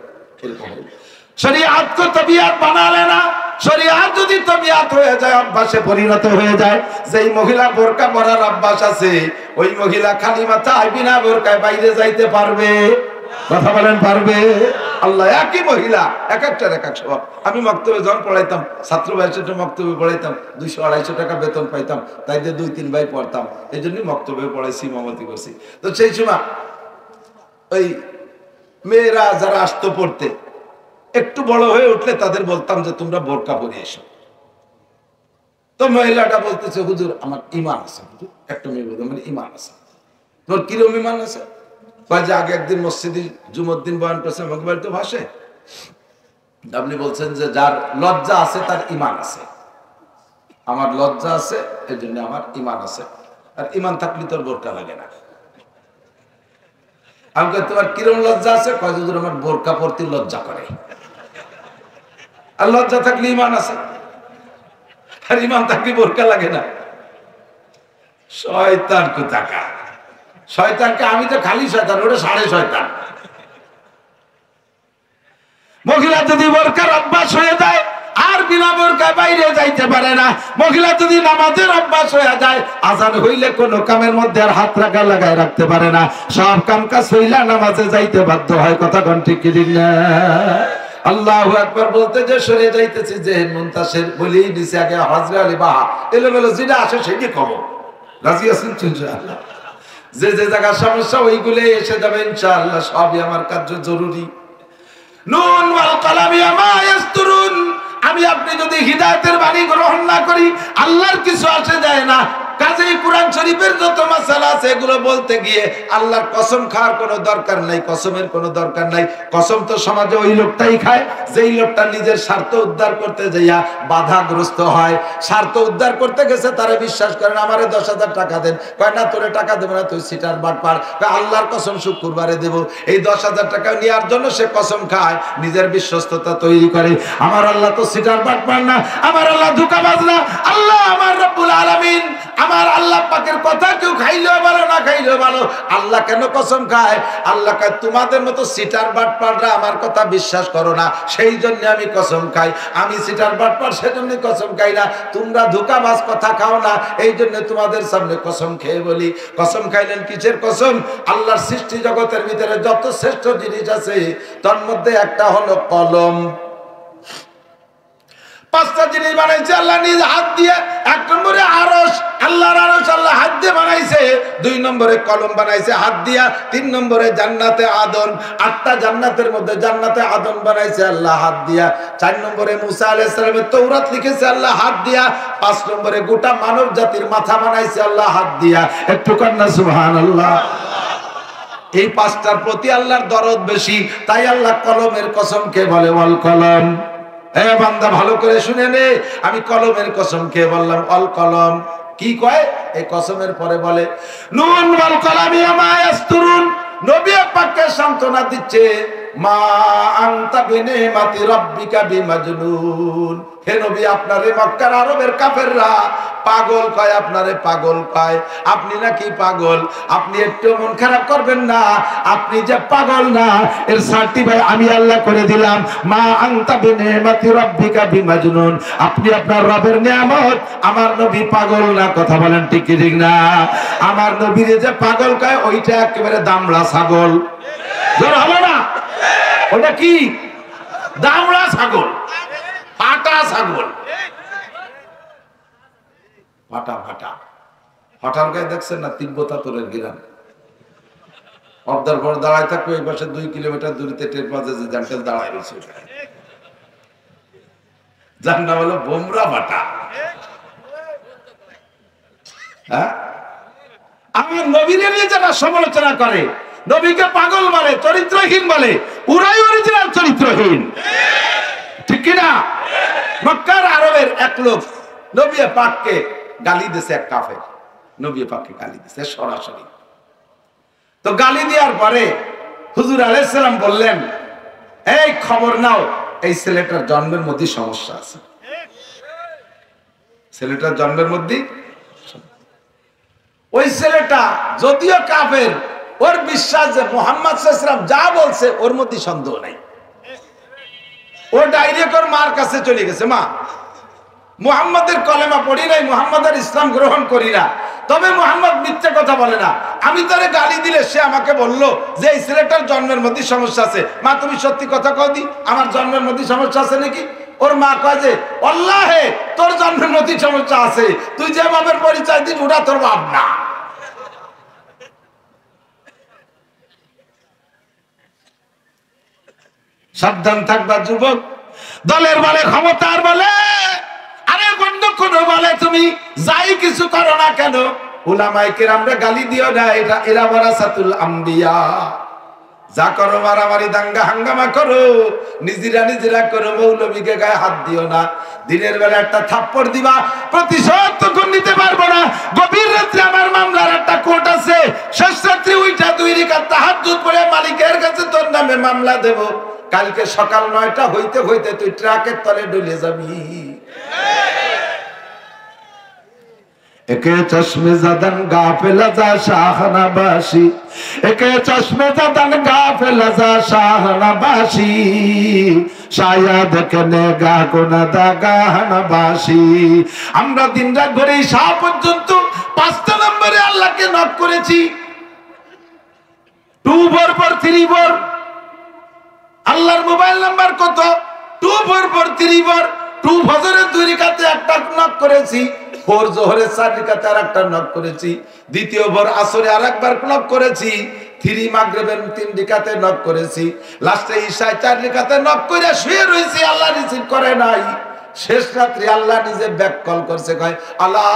শরীয়ত को तबीयत बना लेना, শরীয়ত যদি তবিয়াত হয়ে যায়, অভ্যাসে পরিণত হয়ে যায়, যেই মহিলা বোরকা পরার অভ্যাস আছে ওই মহিলা খালি মাথায় বিনা বোরকায় বাইরে যাইতে পারবে? কথা বলেন পারবে? আল্লাহ একই মহিলা এক একটার এক এক স্বভাব। আমি মক্তবে যখন পড়াইতাম, ছাত্র ভাইয়ের মক্তবে পড়াইতাম, 200-250 টাকা বেতন পাইতাম, তাই দিয়ে 2-3 ভাই পড়তাম, এই জন্যই মক্তবে পড়াইছি, ইমামতি করছি। তো সেই সময় ওই মেয়েরা যারা আসতো পড়তে, একটু বড় হয়ে উঠলে তাদের বলতাম যে তোমরা বোরকা পরে এসো। তো মহিলাটা বলতেছে, হুজুর আমার ইমান আছে। একটা মেয়ে বলতো আমার ইমান আছে। তোর কিরম ইমান আছে? যে আগে একদিন মসজিদে জুমুদ্দিন বয়ান করছেন, আমাকে বাড়িতে ভাসে, আপনি বলছেন যে যার লজ্জা আছে তার ইমান আছে। আমার লজ্জা আছে, এই জন্য আমার ইমান আছে। আর ইমান থাকলে তোর বোরকা লাগে না। আমাকে তোমার কিরম লজ্জা আছে? কয় হুজুর আমার বোরকা পরতে লজ্জা করে। আর লজ্জা থাকলে ইমান আছে, আর ইমান থাকলে বোরকা লাগে না। শয়তান কোথাকার! শয়তানকে আমি তো খালি শয়তান, ওটা সাড়ে শয়তান। মহিলা যদি বোরকার অভ্যাস হয়ে যায় আর বিনা বোরকায় বাইরে যাইতে পারে না, মহিলা যদি নামাজের অভ্যাস হয়ে যায়, আজান হইলে কোনো কামের মধ্যে আর হাত লাগায় রাখতে পারে না, সব কাম কাজ হইলে নামাজে যাইতে বাধ্য হয়। কথা কোন ঠিক কি না? আল্লাহু আকবার বলতে যে সরে যাইতেছি, যে মুনতাসির বলি নিচে আগে হযরত আলী বাহা এলোমেলো যেটা আসে সেটি কম। রাজি আছেন ইনশাআল্লাহ? যে যে জায়গার সমস্যা ওইগুলো এসে যাবে ইনশাআল্লাহ। সবই আমার কার্য জরুরি। নুন ওয়াল কালামি মা ইয়াসতুরুন। আমি আপনি যদি হিদায়াতের বাণী গ্রহণ না করি, আল্লাহর কিছু আসে যায় না। কাজেই কুরআন শরীফের যত মাসালা আছে এগুলো বলতে গিয়ে আল্লাহর কসম খাওয়ার কোনো দরকার নাই, কসমের কোনো দরকার নাই। কসম তো সমাজে ওই লোকটাই খায় যেই লোকটা নিজের স্বার্থ উদ্ধার করতে যাইয়া বাধাগ্রস্ত হয়। স্বার্থ উদ্ধার করতে গেছে, তারা বিশ্বাস করেন আমারে 10,000 টাকা দেন, কয় না তোরে টাকা দেবো না, তুই সিটার বাটপার। আল্লাহর কসম শুক্রবারে দেব। এই 10,000 টাকা নেওয়ার জন্য সে কসম খায়, নিজের বিশ্বস্ততা তৈরি করে। আমার আল্লাহ তো সিটার বাটপার না, আমার আল্লাহ ধোঁকাবাজ না। আল্লাহ আমার রব্বুল আলামিন, আমার আল্লাহ পাকের কথা কেউ খাইলেও ভালো না খাইলেও ভালো। আল্লাহ কেন কসম খায়? আল্লাহ কয় তোমাদের মতো সিটার বাটপাররা আমার কথা বিশ্বাস করো না, সেই জন্য আমি কসম খাই। আমি সিটার বাটপার, সেজন্য কসম খাই না। তোমরা ধোঁকাবাজ, কথা খাও না, এই জন্য তোমাদের সামনে কসম খেয়ে বলি। কসম খাইলেন কিসের কসম? আল্লাহর সৃষ্টি জগতের ভিতরে যত শ্রেষ্ঠ জিনিস আছে তার মধ্যে একটা হলো কলম। 5টা জিনিস বানাইছে আল্লাহ নিজ হাত দিয়ে। 1 নম্বরে আরশ, আল্লাহর আরশ আল্লাহ হাত দিয়ে বানাইছে। 2 নম্বরে কলম বানাইছে হাত দিয়া। 3 নম্বরে জান্নাতে আদন। 8টা জান্নাতের মধ্যে জান্নাতে আদন বানাইছে আল্লাহ হাত দিয়া। 4 নম্বরে মুসা আলাইহিস সালামের তাওরাত লিখেছে আল্লাহ হাত দিয়া। 5 নম্বরে গোটা মানব জাতির মাথা বানাইছে আল্লাহ হাত দিয়া। একটু কান্না সুবহানাল্লাহ। এই 5টার প্রতি আল্লাহর দরদ বেশি, তাই আল্লাহ কলমের কসম কে বলে ওয়াল কলম। এ বান্দা ভালো করে শুনে নে, আমি কলমের কসম কে বললাম অল কলম। কি কয়? এই কসমের পরে বলে নুন ওয়াল কালামি মা ইয়াসতুরুন। নবী পাককে সান্তনা দিচ্ছে, মা আনতা বিনিমাতি রাব্বিকা বিমাজনুন। হে নবী, আপনারে মক্কার আরবের কাফেররা পাগল কয়, আপনারে পাগল কয়। আপনি নাকি পাগল? আপনি একটু মন খারাপ করবেন না, আপনি যে পাগল না এর সার্টিফাই আমি আল্লাহ করে দিলাম। মা আনতা বিনিমাতি রাব্বিকা বিমাজনুন। আপনি আপনার রবের নিয়ামত, আমার নবী পাগল না। কথা বলেন ঠিক কি ঠিক না? আমার নবীরে যে পাগল কয় ওইটা একেবারে দামড়া ছাগল। জোর হলো না? ওটা কি? দামড়া ছাগল, ফাটা ছাগল। ফাটা ফাটা ফাটার গায়ে দেখছেন না তিব্বতা তোরের গিরাম। অবদার পর দাঁড়ায় থাকবে, এই পাশে 2 কিলোমিটার দূরিতে টের পাওয়া যে জান্টেল দাঁড়ায় রয়েছে, যার নাম হলো বোমরা ফাটা। হ্যাঁ, আমার নবীর নিয়ে যারা সমালোচনা করে, নবীকে পাগল বলে, চরিত্রহীন বলে, ওরাই অরিজিনাল চরিত্রহীন। ঠিক কিনা? মক্কার আরবের এক লোক নবী পাককে গালি দিয়েছে, এক কাফের নবী পাককে গালি দিয়েছে সরাসরি। তো গালি দেওয়ার পরে হুজুর আলাইহিস সালাম বললেন, এই খবর নাও, এই ছেলেটার জন্মের মধ্যে সমস্যা আছে। ছেলেটার জন্মের মধ্যে ওই ছেলেটা যদিও কাফের, ওর বিশ্বাস যে মুহাম্মদ সাল্লাল্লাহু আলাইহি ওয়াসাল্লাম যা বলছে ওর মধ্যে সন্দেহ নাই। ও ডাইরেক্ট ওর মার কাছে চলে গেছে, মা মুহাম্মাদের কলেমা পড়ি নাই, মুহাম্মাদের ইসলাম গ্রহণ করি না, তবে মুহাম্মদ মিথ্যে কথা বলে না। আমি তারে গালি দিলে সে আমাকে বলল যে এই ছেলেটার জন্মের মধ্যে সমস্যা আছে। মা তুমি সত্যি কথা কও দি, আমার জন্মের মধ্যে সমস্যা আছে নাকি? ওর মা কয় যে আল্লাহে তোর জন্মের মধ্যে সমস্যা আছে, তুই যে বাবার পরিচয় দিস ওটা তোর বাপ না। সাবধান থাকবা যুবক, দলের বলে ক্ষমতার বলে আরে বন্ধু কোন বলে তুমি যাই কিছু করো না কেন উলামায়ে কেরামরা গালি দিও না, এটা এরা ওয়ারাসাতুল আম্বিয়া। যা করো মারামারি দাঙ্গা হাঙ্গামা করো, নিজেরা করো, মৌলবীকে গায়ে হাত দিও না। দিনের বেলা একটা থাপ্পড় দিবা, প্রতিশোধ তখন নিতে পারবো না। গভীর রাত্রে আমার মামলার একটা কোর্ট আছে, শেষ রাত্রে উইঠা 2 রাকাত তাহাজ্জুদ পড়ে মালিকের কাছে তোর নামে মামলা দেব। কালকে সকাল 9টা হইতে হইতে তুই ট্রাকের তলে ডলে যাবি। একে চশমে জাদান গাফেলা যা শাহনাবাসী, একে চশমে জাদান গাফেলা যা শাহনাবাসী, শায়াদ কেনে গা কোনা দাগা হানাবাসী। আমরা দিনরাত ভরে শাহ পর্যন্ত 5টা নম্বরে আল্লাহকে নক করেছি। 24434 আল্লাহর মোবাইল নাম্বার কত? 24434। 2 ফজরের 2 রাকাতে একটা নক করেছি, 4 জোহরের 4 রাকাতে আরেকটা নক করেছি, দ্বিতীয় ভোর আসরে আরেকবার নক করেছি, 3 মাগরিবের 3 রাকাতে নক করেছি, লাস্টে ইশায় 4 রাকাতে নক করে শুয়ে রইছি। আল্লাহ রিসিভ করে নাই। শেষ রাত্রে আল্লাহ নিজে ব্যাক কল করছে, কয় আলা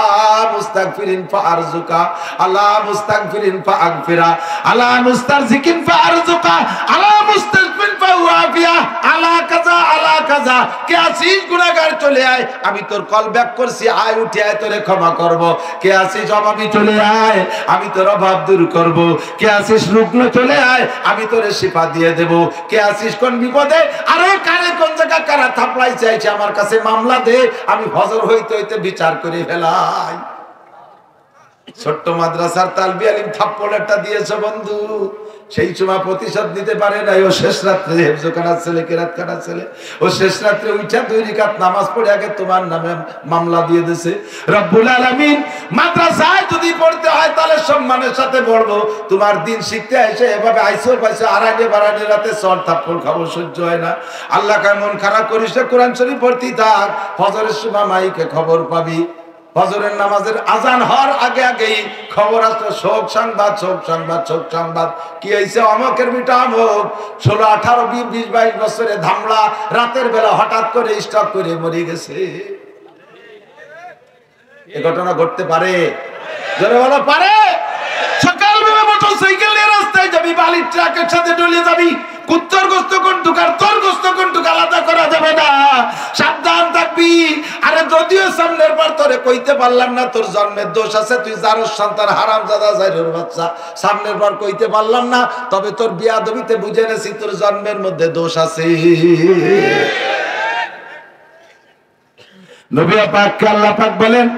মুস্তাগফিরিন ফারজুকা, আলা মুস্তাগফিরিন ফাগফিরা, আলা মুস্তারজিকিন ফারজুকা, আলা মুস্তাগফিরিন ফাওয়াফিয়া, আলা কাজা আলা কাজা। কে আছিস গুনাহগার চলে আয়, আমি তোর কল ব্যাক করছি, আয় উঠে আয় তোরে ক্ষমা করব। কে আছিস অভাবী চলে আয়, আমি তোর অভাব দূর করব। কে আছিস রুগ্ন চলে আয়, আমি তোরে শিফা দিয়ে দেব। কে আছিস কোন বিপদে, আরে কারে কোন জায়গা কারা থাপড়াই চাইছে আমার কাছে মামলা দে, আমি ফজর হইতে হইতে বিচার করে ফেলাই। ছোট্ট মাদ্রাসার তালবি আলিম থাপ্পড় একটা দিয়েছে বন্ধু, সেই সময় প্রতিশোধ নিতে পারে নাই। ও শেষ রাত্রে হেফজ কানার ছেলে, কেরাত কানার ছেলে, ও শেষ রাত্রে উঠা 2 রাকাত নামাজ পড়ে আগে তোমার নামে মামলা দিয়ে দিয়েছে। রব্বুল আলামিন মাদ্রাসায় যদি পড়তে হয় তাহলে সম্মানের সাথে পড়বো। তোমার দিন শিখতে এসে এভাবে আইসো পাইছো আড়াইটে বাড়াইটে রাতে সর থাপ্পড় খাবো, সহ্য হয় না। আল্লাহ কায় মন খারাপ করিস না, কোরআন শরীফ পড়তেই থাক। ফজরের সময় মাইকে খবর পাবি, ফজরের নামাজের আজান হওয়ার আগে আগেই খবর আসলো, শোক সংবাদ, শোক সংবাদ, শোক সংবাদ। কি হয়েছে? অমকের বিটা অমক 16, 18, 20, 22 বছরে ধামলা, রাতের বেলা হঠাৎ করে স্ট্রোক করে মরে গেছে। এ ঘটনা ঘটতে পারে? জোরে বলো পারে? সকালবেলা মোটরসাইকেল নিয়ে রাস্তায় যাবি, বালির ট্রাকের সাথে ডলে যাবি, কুত্তর গোস্ত কোন টুকার তোর গোস্ত কোন টুকা আলাদা করা যাবে না। সাবধান থাকবি। আরে যদিও সামনের বার তোরে কইতে পারলাম না তোর জন্মের দোষ আছে, তুই জারস সন্তান হারামজাদা জাইরের বাচ্চা, সামনের বার কইতে পারলাম না, তবে তোর বিয়াদবিতে বুঝে নেছি তোর জন্মের মধ্যে দোষ আছে। নবী পাক আল্লাহ পাক বলেন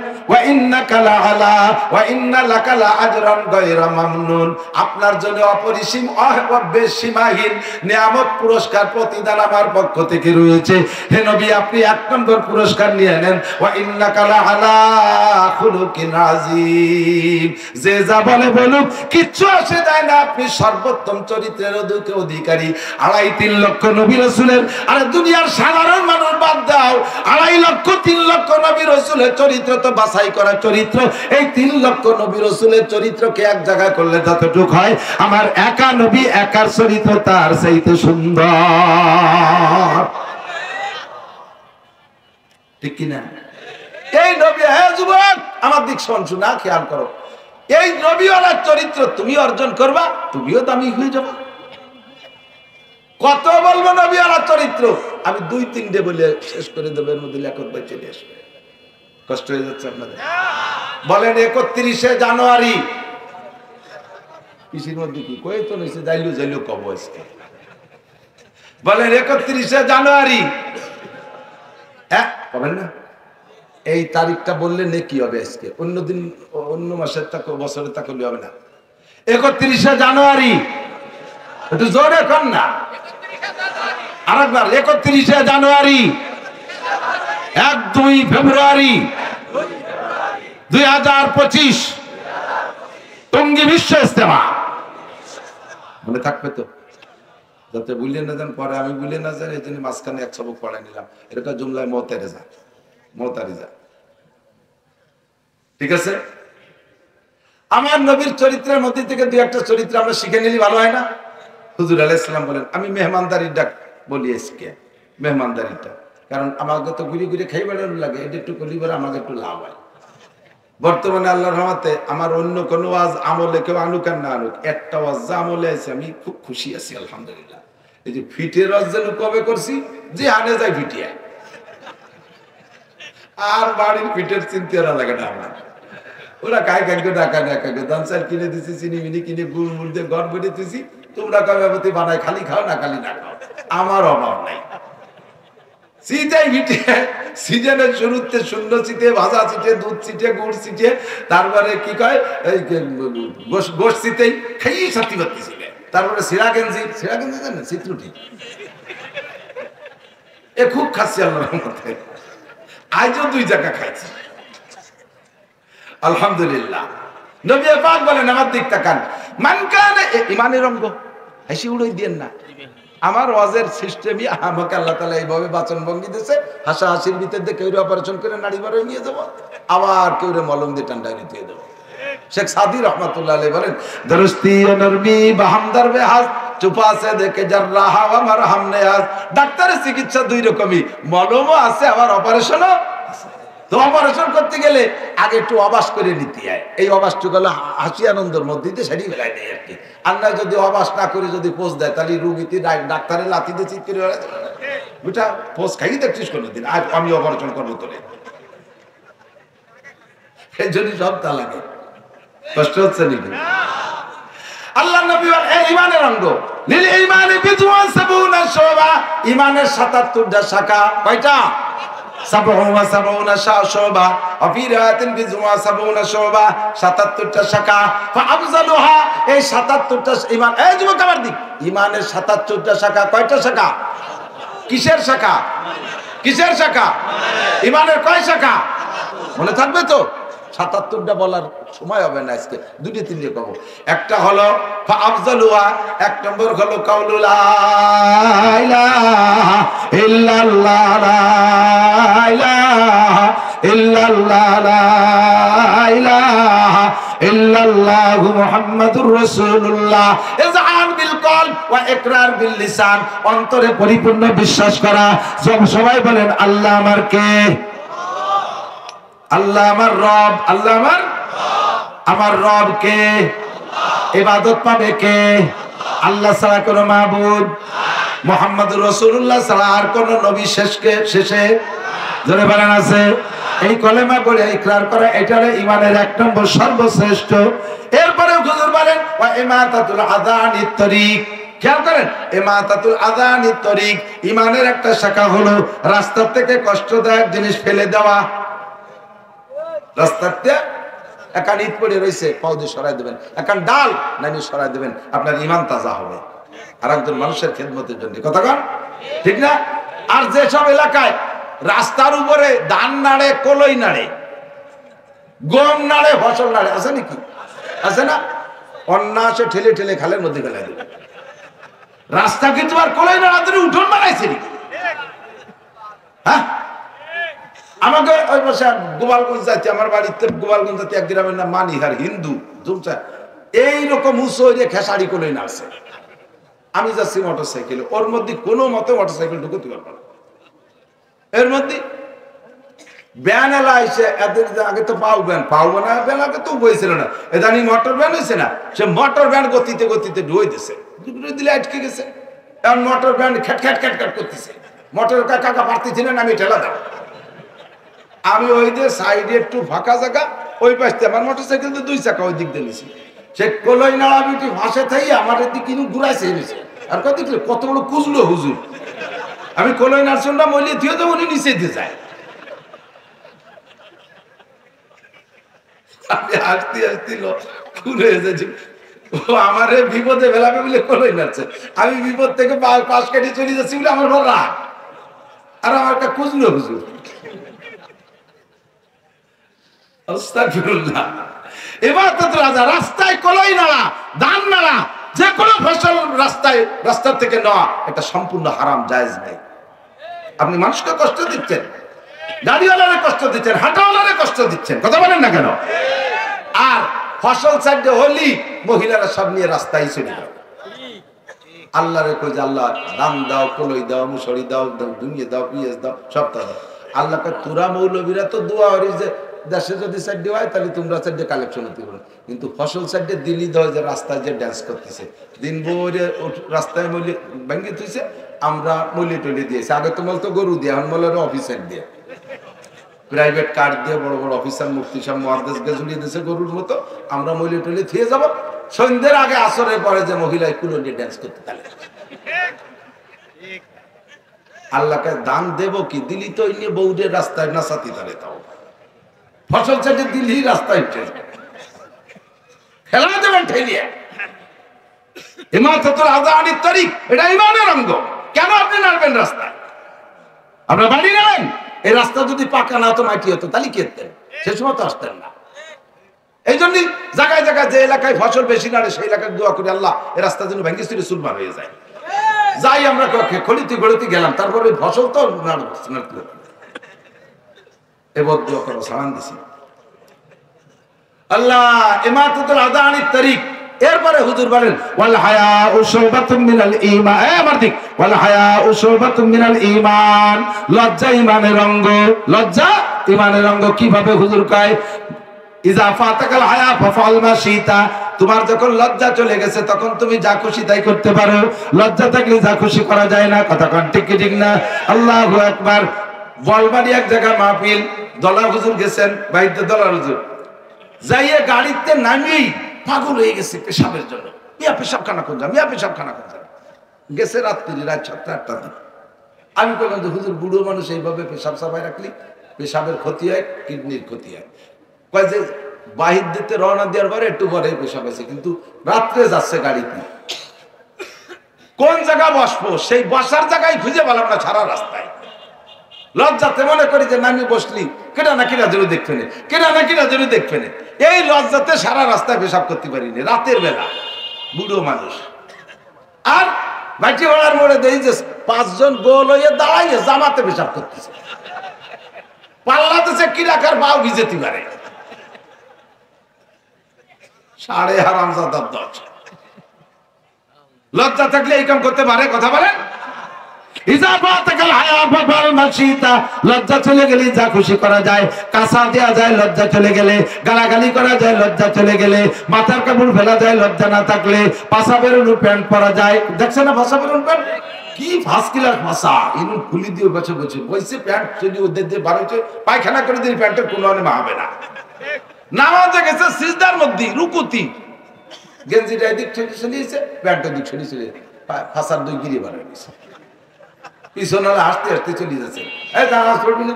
আপনার জন্য অপরিসীম সীমাহীন নিয়ামত পুরস্কার প্রতিদান আমার পক্ষ থেকে রয়েছে। হে নবী আপনি 1 নম্বর পুরস্কার নিয়ে নেন, ওয়া ইন্নাকা লাআলা খুলুকিন আযীম। যে যা বলে বলুক কিচ্ছু আসে যায় না, আপনি সর্বোত্তম চরিত্রের অধিকারী। 2.5-3 লক্ষ নবী রাসূলের, আরে দুনিয়ার সাধারণ মানুষ বাদ দাও, 2.5 লক্ষ 3 লক্ষ নবী রাসূলের চরিত্র তো বাছাই করা চরিত্র। এই 3 লক্ষ নবী রাসূলের চরিত্রকে এক জায়গায় করলে যতটুকু হয়, আমার একা নবী একার চরিত্র তার চাইতে সুন্দর। ঠিক কি না? এই নবী, হ্যাঁ যুবক আমার দিক শোনা খেয়াল করো, এই নবীওয়ালার চরিত্র তুমি অর্জন করবা, তুমিও দামি হয়ে যাবে। কত বলবো নবীওয়ালার চরিত্র, আমি 2-3টে বলে শেষ করে দেবো, এর মধ্যে লেখক ভাই চলে আসবে, কষ্ট হয়ে যাচ্ছে আপনাদের। বলেন 31শে জানুয়ারি, পিসির মধ্যে কি কয়ে তো নিছে যাইলু কব আজকে। বলেন 31শে জানুয়ারি, হ্যাঁ পাবেন না? এই তারিখটা বললে নেকি হবে আজকে, অন্যদিন অন্য মাসের তা বছরের তা করলে হবে না। 31শে জানুয়ারি, একটু জোরে কর না, আরেকবার 31শে জানুয়ারি, একদম ফেব্রুয়ারি 2025 টঙ্গী বিশ্ব ইজতেমা। মনে থাকবে তো? যাতে ভুলে না যান, পরে আমি ভুলে না যান, এই জন্য মাঝখানে এক সবক পড়াই নিলাম। এটা জুমলায় মতারিজা। ঠিক আছে? আমার নবীর চরিত্রের মধ্যে থেকে দুই একটা চরিত্র আমরা শিখে নিলি ভালো হয় না? হুজুর আলাইহিস সালাম বলেন, আমি মেহমানদারির ডাক বলি আজকে, মেহমানদারিটা, কারণ আমাকে তো ঘুরে ঘুরে খাই বেড়ানো লাগে, এটা একটু করলি বলে আমাকে একটু লাভ হয়। বর্তমানে আল্লাহর রহমতে আমার অন্য কোনো ওয়াজ আমলে কেউ আনুক আর না আনুক, একটা ওয়াজ আমলে আছে, আমি খুব খুশি আছি আলহামদুলিল্লাহ। এই যে ফিটের ওয়াজ যেন কবে করছি, যে আনে যায় ফিটিয়া, আর বাড়ির ফিটের চিন্তা লাগে না আমার। ওরা কায় কাকে ডাকা না কাকে দান চাল কিনে দিছি, চিনি মিনি কিনে গুড় মুড় দিয়ে ঘর বেড়ে দিছি, তোমরা কবে বানায় খালি খাও না খালি না খাও, আমার অভাব নাই। শীতেই ভিটে সিজনের শুরুতে শূন্য ছিটে, ভাজা ছিটে, দুধ ছিটে, গুড় ছিটে, তারপরে কি কয় গোশ ছিটেই খাইয়ে সত্যি করতে ছিলেন। তারপরে সিরা গেঞ্জি জানেন, চিত্রটি এ খুব খাচ্ছি আল্লাহর মধ্যে, আজও 2 জায়গা খাইছি আলহামদুলিল্লাহ। নবী পাক বলেন, আমার দিক তাকান, মান কানা ইমানের অঙ্গ, হাসি উড়াই দেন না। আমার ওয়াজের সিস্টেমই আমাকে আল্লাহ তাআলা এইভাবে বাচন ভঙ্গি দিয়েছে, হাসা হাসির ভিতর দিয়ে কেউ অপারেশন করে নাড়ি বাড়াই নিয়ে যাবো, আবার কেউ মলম দিয়ে ঠান্ডায় নিতে দেবো। শেখ সাদি রহমাতুল্লাহ আলাইহি বলেন, দরুস্তি নরবি বাহামদার বেহাজ চুপা সে দেখে জাররাহা ওয়া মারহাম নেয়াজ। ডাক্তারের চিকিৎসা 2 রকমই, মলমও আছে আবার অপারেশনও। তো অপারেশন করতে গেলে আগে একটু অবাস করে নিতে হয়, এই অবাসটুকু হলো হাসি আনন্দের মধ্যে দিয়ে সেটি বেলায় দেয় আর কি। আর না যদি অবাস না করে যদি পোষ দেয়, তাহলে রুগীতে ডাক্তারের লাথি দিয়ে চিৎ করে ওটা পোষ খাইয়ে দেখছিস কোনোদিন, আজ আমি অপারেশন করবো তোরে, এই জন্য সব তা লাগে। কষ্ট হচ্ছে নাকি? আল্লাহ নবী বলেন, এই ইমানের অঙ্গ, লিল ঈমানি বিদওয়ান সাবুনা শুবা, ইমানের 77টা শাখা। কয়টা? 77 শুবা, ফি রায়াতিন বিদওয়ান 77টা শাখা। ফাআফজালুহা, এই 77টা ইমান, এই যুবক আমার দিক, ইমানের 77টা শাখা। কয়টা শাখা? কিসের শাখা? কিসের শাখা? ইমানের কয় শাখা? মনে থাকবে তো? 77টা বলার সময় হবে না আজকে, 2-3 কব। একটা হলো ফাআফজালুহা, 1 নম্বর হলো কাউলু লা ইলাহা ইল্লাল্লাহ, লা ইলাহা ইল্লাল্লাহ, লা ইলাহা ইল্লাল্লাহু মুহাম্মাদুর রাসূলুল্লাহ। ইযআন বিল কলব ওয়া ইকরার বিল লিসান, অন্তরে পরিপূর্ণ বিশ্বাস করা। সবাই বলেন, আল্লাহ আমার কে? আল্লাহ আমার রব। আল্লাহ আমার রব কে? ইবাদত পাবে কে? আল্লাহ ছাড়া কোনো মাবুদ, মুহাম্মদুর রাসূলুল্লাহ ছাড়া আর কোন নবী শেষে জোরে বলেন আছে? এই কলেমা পড়ে ইকরার করা, এটা ঈমানের 1 নম্বর সর্বশ্রেষ্ঠ। এরপরে হুজুর বলেন, ওয়া ইমাতাতুল আযানিত তরিক। খেয়াল করেন, ইমাতাতুল আযানিত তরিক, ঈমানের একটা শাখা হলো রাস্তা থেকে কষ্টদায়ক জিনিস ফেলে দেওয়া। রাস্তাতে একান ইট পড়ে রয়েছে, পাও দিয়ে সরাই দেবেন, একান ডাল নামিয়ে সরাই দেবেন, আপনার ঈমান তাজা হবে আর একজন মানুষের খেদমতের জন্য। কথা কন ঠিক না? আর যেসব এলাকায় রাস্তার উপরে ধান নাড়ে, কলই নাড়ে, গম নাড়ে, ফসল নাড়ে, আছে নাকি? আছে না? অন্যাসে ঠেলে ঠেলে খালের মধ্যে ফেলে দেবে। রাস্তা কিন্তু আর কলই নাড়াতে উঠোন বানাইছে নাকি? হ্যাঁ, আমাকে ওই বসে গোপালগঞ্জ যাইতে, আমার বাড়িতে গোপালগঞ্জ যাতে এক গ্রামের নাম মানিহার, হিন্দু জুমচা, এইরকম উঁচু হয়ে খেসারি কলই নাড়ছে। আমি যাচ্ছি মোটর সাইকেলে, ওর মধ্যে কোনো মতে মোটর সাইকেল ঢুকতে পারবো না। এর মধ্যে ব্যান এলা এসে, এদের আগে তো পাবো না ব্যান, আগে তো বইছিল না, এদানি মোটর ব্যান হয়েছে না, সে মোটর ব্যান গতিতে গতিতে ঢুয়ে দিছে, দিলে আটকে গেছে। এখন মোটর ব্যান খ্যাট খ্যাট খ্যাট খ্যাট করতেছে, মোটর কাকা পারতেছিলেন, আমি ঠেলা দাও। আমি ওই যে সাইডে একটু ফাঁকা জায়গা, ওই পাশে আমার মোটর সাইকেল তো 2 চাকা ওই দিক দিয়ে নিছি, সে কলই নাড়া বিটি ভাসে থাই আমার দিকে ঘুরাইছে এনেছে। আর কত দেখলে কত বড় কুজলো হুজুর, আমি কলই নার্সনটা মইলে দিয়ে দেবো, উনি নিচে দিয়ে যায়। আমি হাসতে হাসতে ঘুরে এসেছি, ও আমার বিপদে ফেলাবে বলে কলই নাড়ছে, আমি বিপদ থেকে পাশ কেটে চলে যাচ্ছি বলে আমার বড় রাগ, আর আমার একটা কুজলো হুজুর। আস্তাগফিরুল্লাহ। ইবাদত রাজা রাস্তায় কলাই নাড়া, ধান নাড়া, যে কোনো ফসল রাস্তা থেকে নেওয়া এটা সম্পূর্ণ হারাম, জায়েজ নেই। আপনি মানুষকে কষ্ট দিচ্ছেন, গাড়িওয়ালারে কষ্ট দিচ্ছেন, হাঁটাওয়ালারে কষ্ট দিচ্ছেন, কথা বলেন না কেন? আর ফসল সাইডে হলি মহিলারা সব নিয়ে রাস্তায় চলে যাবে। আল্লাহরে কই যে আল্লাহ দাম দাও, কলই দাও, মুসড়ি দাও, দুনিয়া দাও, পিঁয়াজ দাও, সব দাও। আল্লাহ কয় তোরা মৌলবীরা তো দোয়া করি যে দেশে যদি সাইডে হয় তাহলে তোমরা সাইডে কালেকশন হতে পারো, কিন্তু ফসল সাইডে দিল্লি দেওয়া যে রাস্তায় যে ড্যান্স করতেছে দিন ভোরে রাস্তায় মলি ভেঙে তুইছে, আমরা মলি টলি দিয়েছি। আগে তো বলতো গরু দিয়ে, এখন বলে অফিসার দিয়ে, প্রাইভেট কার দিয়ে বড় বড় অফিসার মুফতি সাহেব মহাদেশকে ঝুলিয়ে দিয়েছে গরুর মতো। আমরা মলি টলি থিয়ে যাবো, সন্ধ্যের আগে আসরের পরে যে মহিলা কুলো নিয়ে ড্যান্স করতে তাহলে আল্লাহকে দান দেব কি? দিলি তো নিয়ে বউদের রাস্তায় নাচাতি তালে, তাও ফসল চাইতে দিলি রাস্তায় খেলা দেবেন ঠেলিয়ে। ইমামতুল আযানের তারিখ, এটা ইমানের অঙ্গ। কেন আপনি নাড়বেন রাস্তায়? আপনার বাড়ি নেবেন, এই রাস্তা যদি পাকা না হতো, মাটি হতো, তাহলে কি হতেন? সে সময় তো আসতেন না। এই জন্যই জায়গায় জায়গায় যে এলাকায় ফসল বেশি নাড়ে সেই এলাকায় দোয়া করি আল্লাহ এই রাস্তা যেন ভেঙে চুরে চুরমার হয়ে যায়। যাই আমরা খলিতে গড়িতে গেলাম, তারপরে ফসল তো নাড়তে এবার দোয়া করো, সালাম দিছি আল্লাহ। ইমামতুল আযানের তারিখ। এরপরে হুজুর বলেন ওয়াল হায়াউ শুবাতুম মিনাল ঈমান। আমার দিক ওয়াল হায়াউ শুবাতুম মিনাল ঈমান, লজ্জা ঈমানের অঙ্গ। লজ্জা ঈমানের অঙ্গ কিভাবে হুজুর কয়? ইজা ফাতাকাল হায়া ফাফআল মা শিতা, তোমার যখন লজ্জা চলে গেছে তখন তুমি যা খুশি তাই করতে পারো। লজ্জা থাকলে যা খুশি করা যায় না, কথা কোন ঠিক ঠিক না? আল্লাহু আকবার। বলবাড়ি এক জায়গায় মাহফিল, দলার হুজুর গেছেন, বাইতে দলার হুজুর যাইয়ে গাড়িতে নামিয়েই পাগল হয়ে গেছে পেশাবের জন্য। মিয়া পেশাবখানা কোন যা, মিয়া পেশাবখানা কোন যা, গেছে রাত্রি রাত 7টা 8টা। আমি বললাম যে হুজুর বুড়ো মানুষ এইভাবে পেশাব সাফাই রাখলি পেশাবের ক্ষতি হয়, কিডনির ক্ষতি হয়। কয় যে বাহির দিতে রওনা দেওয়ার পরে একটু পরে পেশাব আছে, কিন্তু রাত্রে যাচ্ছে গাড়িতে, কোন জায়গা বসবো সেই বসার জায়গায় খুঁজে পেলাম না সারা রাস্তায়। লজ্জাতে মনে করি যে নামি বসলি কেটা না কিনা জন্য দেখবে না, কেটা না কিনা জন্য দেখবে না, এই লজ্জাতে সারা রাস্তায় পেশাব করতে পারিনি রাতের বেলা, বুড়ো মানুষ। আর বাটি ভাড়ার মোড়ে দেখি যে 5 জন গোল হয়ে দাঁড়াইয়ে জামাতে পেশাব করতেছে, পাল্লাতেছে কি রাখার বাউ ভিজেতে পারে। সাড়ে হারামজাদার দল। লজ্জা থাকলে এই কাম করতে পারে, কথা বলেন? লজ্জা চলে গেলে যা খুশি করা যায়, কাঁচা দেওয়া যায় লজ্জা চলে গেলে, গালাগালি করা যায় লজ্জা চলে গেলে, মাথার কাপড় ফেলা যায় লজ্জা না থাকলে, পাশা বেরোনো প্যান্ট পরা যায়। দেখছে না পাশা বেরোনো প্যান্ট কি ফার্স্ট ক্লাস ভাষা, ইনুন খুলি দিয়ে বছর বছর বইছে প্যান্ট যদি ওদের দিয়ে বার হয়েছে পায়খানা করে দিলে প্যান্টের কোনো অনেক হবে না। নামাজে গেছে সিজদার মধ্যে রুকুতি, গেঞ্জিটা এদিক চলিয়েছে, প্যান্টের দিক চলিয়ে ফাঁসার 2 গিরি বার হয়ে গেছে, পিছনে হাসতে হাসতে চলে যাচ্ছে। এই নামাজ পড়বি না,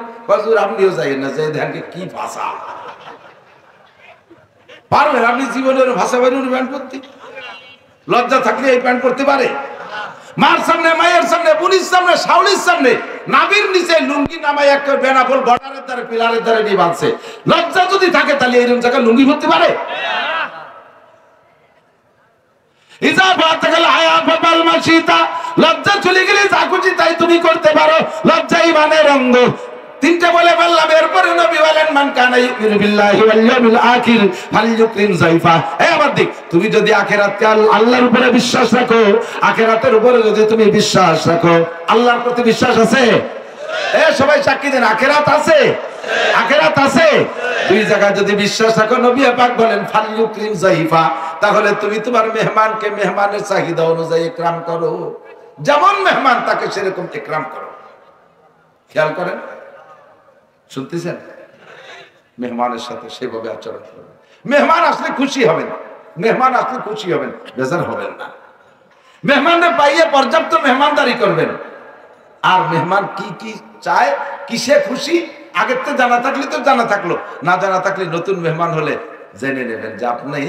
আপনিও যাই না, যে ধ্যানকে কি ভাষা পারবেন আপনি জীবনের ভাষা বাইরে প্যান্ট করতে? লজ্জা থাকলে এই প্যান্ট করতে পারে? মার সামনে, মায়ের সামনে, পুলিশ সামনে, শাওলির সামনে, নাবির নিচে লুঙ্গি নামাই একটা বেনাপোল বর্ডারের ধারে পিলারের ধারে নিয়ে বাঁধছে। লজ্জা যদি থাকে তাহলে এইরকম জায়গায় লুঙ্গি পরতে পারে? লজ্জা চলে গেলে যা খুশি তাই তুমি করতে পারো, লজ্জা ঈমানের অঙ্গ। 3টে বলে বললাম। এরপরে নবী বলেন মান কানা ইউমিনু বিল্লাহি ওয়াল ইয়াউমিল আখির ফালইউকরিম যায়ফা। এই আমার দিক, তুমি যদি আখিরাতকে আল্লাহর উপরে বিশ্বাস রাখো, আখিরাতের উপরে যদি তুমি বিশ্বাস রাখো, আল্লাহর প্রতি বিশ্বাস আছে? সবাই সাক্ষী দেন আখিরাত আছে, আখিরাত আছে। 2 জায়গায় যদি বিশ্বাস রাখো, নবী পাক বলেন ফালইউকরিম যায়ফা, তাহলে তুমি তোমার মেহমানকে মেহমানের চাহিদা অনুযায়ী ইকরাম করো, যেমন মেহমান তাকে সেরকম ইকরাম করো। খেয়াল করেন, শুনতেছেন? মেহমানের সাথে সেভাবে আচরণ করবেন। মেহমান আসলে খুশি হবেন, মেহমান আসলে খুশি হবেন, বেজার হবেন না। মেহমানদের পাইয়ে পর্যাপ্ত মেহমানদারি করবেন। আর মেহমান কি কি চায়, কিসে খুশি, আগের তো জানা থাকলে তো জানা থাকলো, না জানা থাকলে নতুন মেহমান হলে জেনে নেবেন যে আপনি